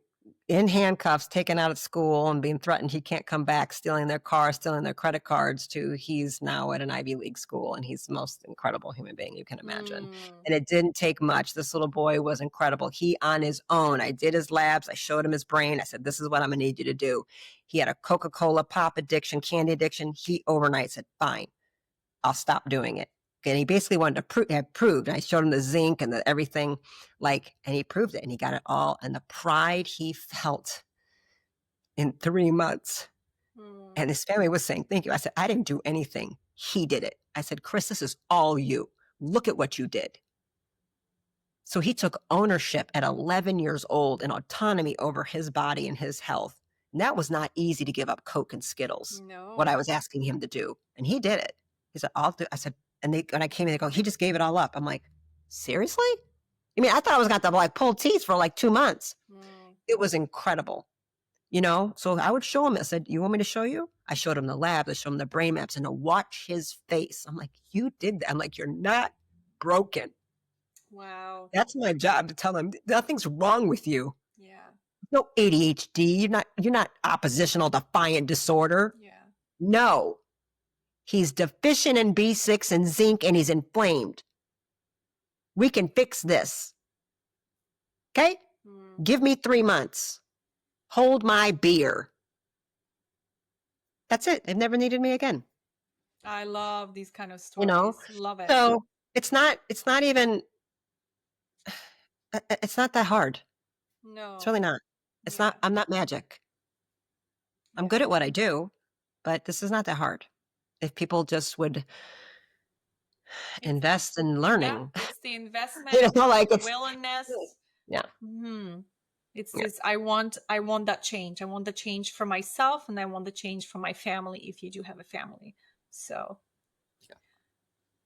in handcuffs, taken out of school and being threatened he can't come back, stealing their car, stealing their credit cards, to he's now at an Ivy League school, and he's the most incredible human being you can imagine. And it didn't take much. This little boy was incredible. He, on his own, I did his labs. I showed him his brain. I said, this is what I'm going to need you to do. He had a Coca-Cola pop addiction, candy addiction. He overnight said, fine, I'll stop doing it. And he basically wanted to have proved. I showed him the zinc and the everything, like, and he proved it, and he got it all. And the pride he felt in 3 months. And his family was saying, thank you. I said, I didn't do anything. He did it. I said, Chris, this is all you. Look at what you did. So he took ownership at 11 years old and autonomy over his body and his health. And that was not easy to give up Coke and Skittles, what I was asking him to do. And he did it. He said, I'll do. I said, and when I came in, they go, he just gave it all up. I'm like, seriously? I mean, I thought I was going to like pull teeth for like 2 months. It was incredible. You know, so I would show him. I said, you want me to show you? I showed him the lab. I showed him the brain maps, and to watch his face. I'm like, you did that. I'm like, you're not broken. Wow. That's my job, to tell him nothing's wrong with you. Yeah. No ADHD. You're not oppositional defiant disorder. Yeah. No. He's deficient in B6 and zinc, and he's inflamed. We can fix this. Okay? Give me 3 months. Hold my beer. That's it. They've never needed me again. I love these kind of stories. You know, love it. So it's not that hard. No, It's really not. It's not. I'm not magic. I'm good at what I do, but this is not that hard. If people just would invest in learning. Yeah, it's the investment, like the willingness. Yeah. It's this, I want that change. I want the change for myself, and I want the change for my family, if you do have a family. So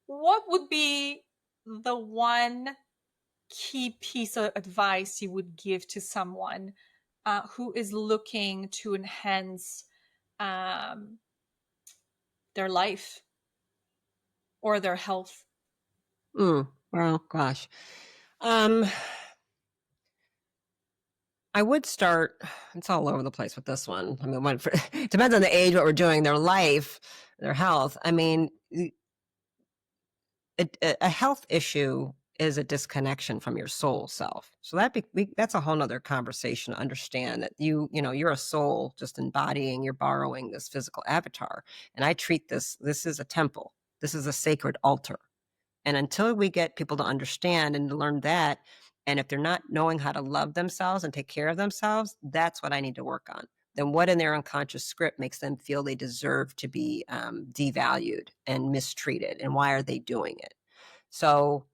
what would be the one key piece of advice you would give to someone who is looking to enhance their life or their health? Well, gosh. I would start, it's all over the place with this one. I mean, it depends on the age, what we're doing, their life, their health. I mean, a health issue is a disconnection from your soul self. So that's a whole nother conversation to understand that you're a soul just embodying, you're borrowing this physical avatar. And I treat this is a temple. This is a sacred altar. And until we get people to understand and to learn that, and if they're not knowing how to love themselves and take care of themselves, that's what I need to work on. Then what in their unconscious script makes them feel they deserve to be devalued and mistreated? And why are they doing it? So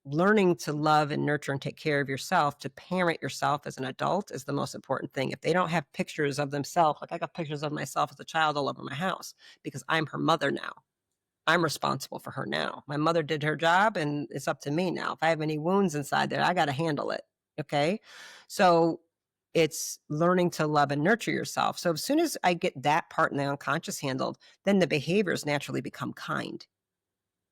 learning to love and nurture and take care of yourself, to parent yourself as an adult, is the most important thing. If they don't have pictures of themselves, like I got pictures of myself as a child all over my house because I'm her mother now. I'm responsible for her now. My mother did her job, and it's up to me now. If I have any wounds inside there, I got to handle it. Okay. So it's learning to love and nurture yourself. So as soon as I get that part in the unconscious handled, then the behaviors naturally become kind.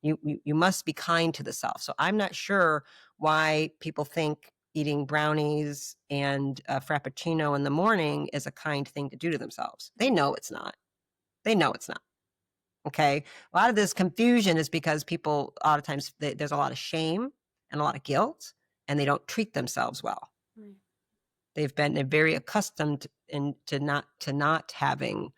You must be kind to the self. So I'm not sure why people think eating brownies and a Frappuccino in the morning is a kind thing to do to themselves. They know it's not. Okay. A lot of this confusion is because people, a lot of times there's a lot of shame and a lot of guilt, and they don't treat themselves well. They've been very accustomed to not having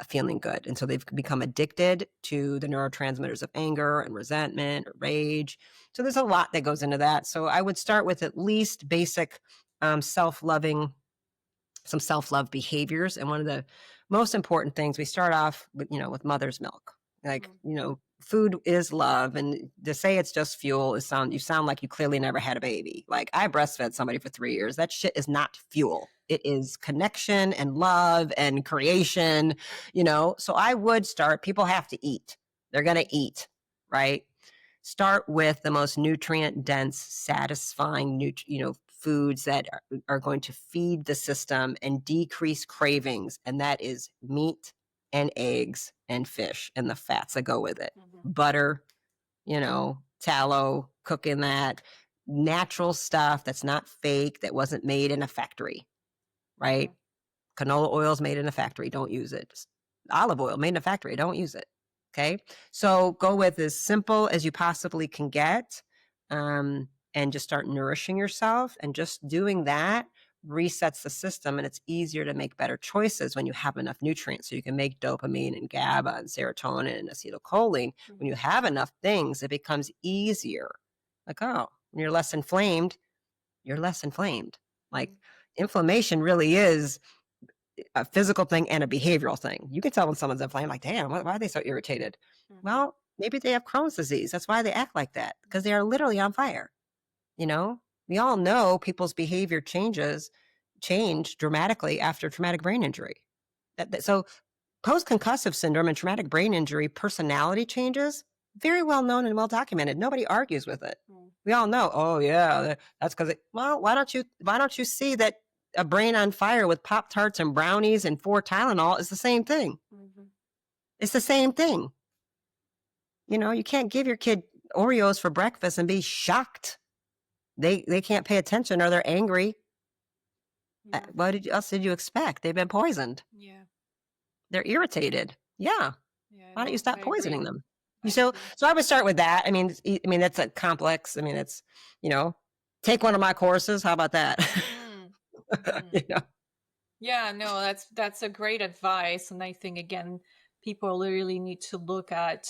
feeling good. And so they've become addicted to the neurotransmitters of anger and resentment or rage. So there's a lot that goes into that. So I would start with at least basic self-loving, some self-love behaviors. And one of the most important things, we start off with mother's milk. Like, food is love. And to say it's just fuel you sound like you clearly never had a baby. Like, I breastfed somebody for 3 years. That shit is not fuel. It is connection and love and creation, So I would start, people have to eat. They're going to eat, right? Start with the most nutrient dense, satisfying, foods that are going to feed the system and decrease cravings. And that is meat and eggs and fish and the fats that go with it. Butter, tallow, cooking that, natural stuff that's not fake, that wasn't made in a factory, right? Canola oil is made in a factory. Don't use it. Olive oil made in a factory. Don't use it. Okay. So go with as simple as you possibly can get. And just start nourishing yourself, and just doing that resets the system, and it's easier to make better choices when you have enough nutrients. So you can make dopamine and GABA and serotonin and acetylcholine. When you have enough things, it becomes easier. Like, oh, when you're less inflamed, you're less inflamed. Like inflammation really is a physical thing and a behavioral thing. You can tell when someone's inflamed, like, damn, why are they so irritated? Well, maybe they have Crohn's disease. That's why they act like that, because they are literally on fire. You know, we all know people's behavior change dramatically after traumatic brain injury. So post-concussive syndrome and traumatic brain injury personality changes, very well known and well documented. Nobody argues with it. We all know, oh yeah, that's because well, why don't you see that a brain on fire with Pop-Tarts and brownies and 4 Tylenol is the same thing? It's the same thing. You know, you can't give your kid Oreos for breakfast and be shocked. They can't pay attention, or they're angry. What else did you expect? They've been poisoned. Yeah. They're irritated. Yeah. Why don't you stop poisoning them? So I would start with that. I mean, that's a complex. I mean, it's, you know, take one of my courses. How about that? You know? Yeah, no, that's a great advice. And I think, again, people really need to look at,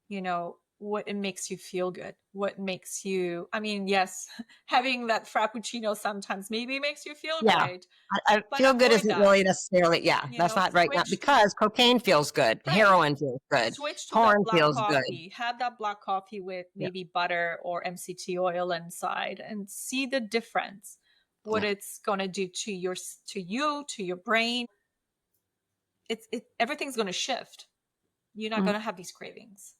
you know, what it makes you feel good, what makes you, I mean, yes, having that Frappuccino sometimes maybe makes you feel great. I feel good isn't really necessarily, that's not right now, because cocaine feels good. Right. Heroin feels good. Switch to porn black feels coffee. good. Have that black coffee with maybe butter or MCT oil inside, and see the difference, what it's going to do to you, to your brain. Everything's going to shift. You're not going to have these cravings.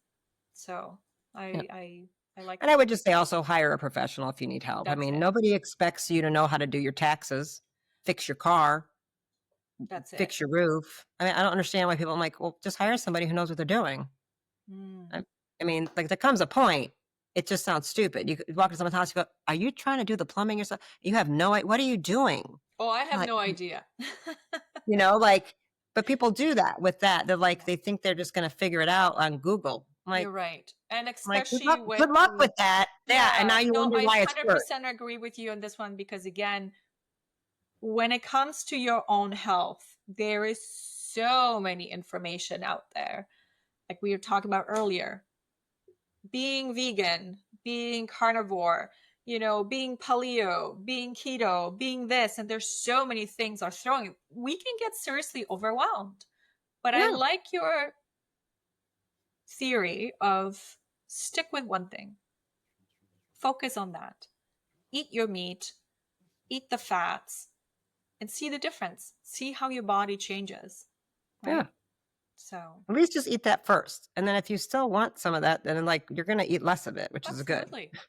So I like And I would just say also hire a professional if you need help. I mean, nobody expects you to know how to do your taxes, fix your car, fix your roof. I mean, I don't understand why people are like, well, just hire somebody who knows what they're doing. I mean, like, there comes a point, it just sounds stupid. You walk into someone's house, you go, are you trying to do the plumbing yourself? You have no idea. What are you doing? Oh, I have no idea. You know, like, but people do that with that. They're like, they think they're just going to figure it out on Google. Like, you're right. And especially with good luck with that. Yeah. And now you wonder why it's work. I 100% agree with you on this one, because again, when it comes to your own health, there is so many information out there. Like we were talking about earlier, being vegan, being carnivore, you know, being paleo, being keto, being this, and there's so many things are throwing. We can get seriously overwhelmed. But I like your theory of stick with one thing. Focus on that. Eat your meat, eat the fats, and see the difference. See how your body changes. Right? Yeah. So at least just eat that first. And then if you still want some of that, then like you're going to eat less of it, which is good.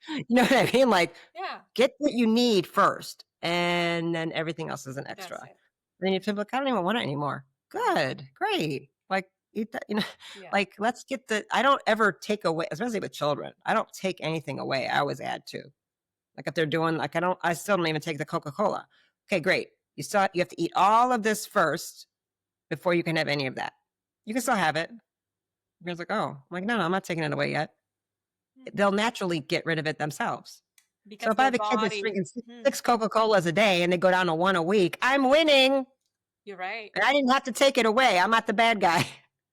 You know what I mean? Like, get what you need first, and then everything else is an extra. Then you feel like, I don't even want it anymore. Good. Great. Like, eat that, you know, like, let's get I don't ever take away, especially with children. I don't take anything away. I always add to. Like if they're doing, like, I still don't even take the Coca-Cola. Okay, great. You have to eat all of this first before you can have any of that. You can still have it. Everyone's like, oh, I'm like, no, I'm not taking it away yet. They'll naturally get rid of it themselves. Because so if I have a kid that's drinking 6 Coca-Colas a day and they go down to 1 a week, I'm winning. You're right. And I didn't have to take it away. I'm not the bad guy.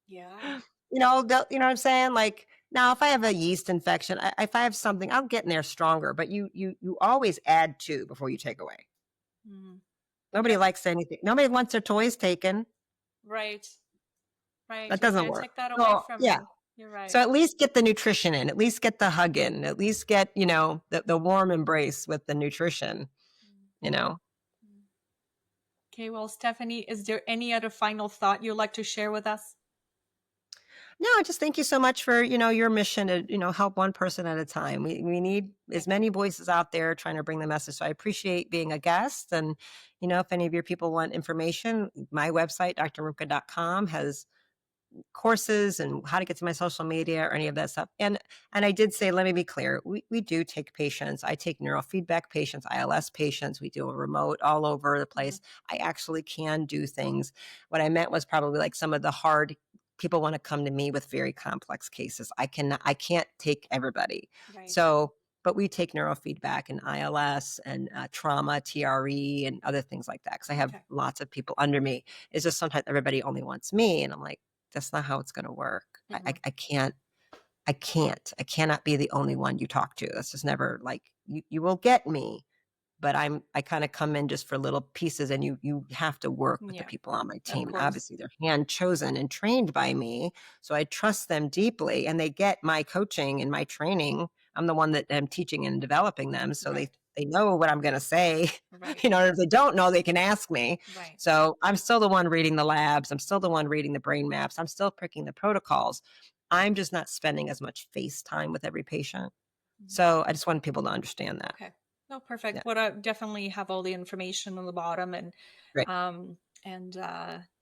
Yeah. You know what I'm saying? Like, now if I have a yeast infection, if I have something, I'll get in there stronger. But you always add to before you take away. Nobody likes anything. Nobody wants their toys taken. Right. Right. That doesn't work. Take that away from you. You're right. So at least get the nutrition in, at least get the hug in, at least get, you know, the warm embrace with the nutrition, you know. Okay, well, Stephanie, is there any other final thought you'd like to share with us? No, just thank you so much for, you know, your mission to, you know, help one person at a time. We need as many voices out there trying to bring the message. So I appreciate being a guest. And, you know, if any of your people want information, my website, drrimka.com, has courses and how to get to my social media or any of that stuff. And I did say, let me be clear, we do take patients. I take neurofeedback patients, ILS patients. We do a remote all over the place. I actually can do things. What I meant was probably like some of the hard people want to come to me with very complex cases. I can't take everybody. Right. So, but we take neurofeedback and ILS and trauma, TRE, and other things like that. Because I have lots of people under me. It's just sometimes everybody only wants me. And I'm like, that's not how it's going to work. I cannot be the only one you talk to. That's just never like, you will get me. But I kind of come in just for little pieces, and you have to work with the people on my team. And obviously they're hand chosen and trained by me. So I trust them deeply, and they get my coaching and my training. I'm the one that am teaching and developing them. So they know what I'm going to say. You know, if they don't know, they can ask me. So I'm still the one reading the labs. I'm still the one reading the brain maps. I'm still picking the protocols. I'm just not spending as much face time with every patient. So I just want people to understand that. Okay. No, perfect. Yeah. Well, I definitely have all the information on the bottom, and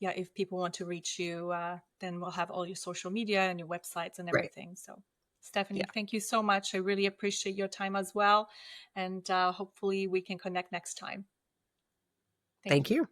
if people want to reach you, then we'll have all your social media and your websites and everything. So Stephanie, thank you so much. I really appreciate your time as well. And hopefully we can connect next time. Thank you.